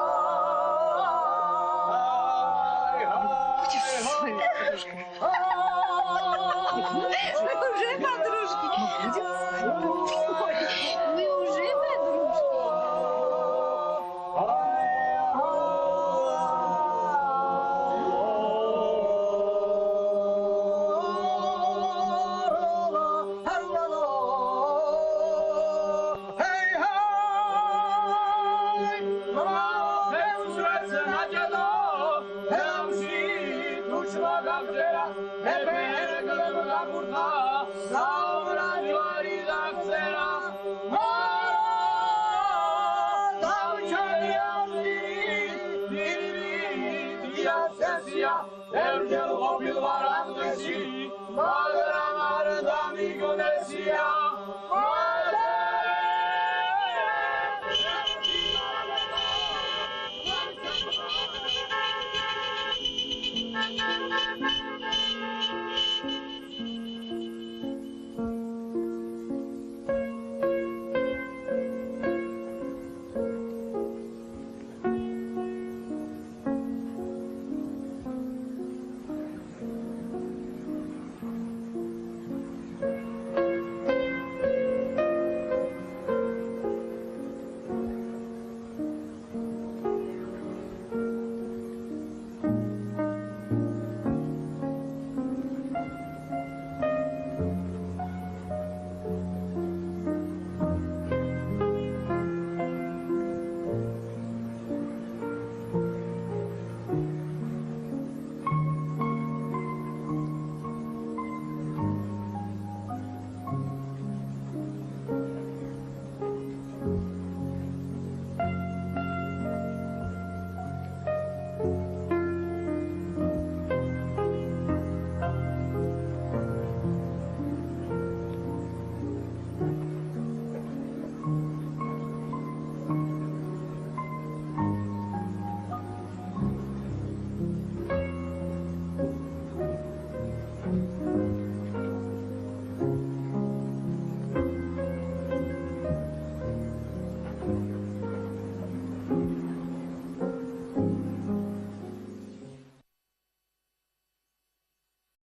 Speaker 1: Ergel hopil var andesi, madem ar da mi gonesia.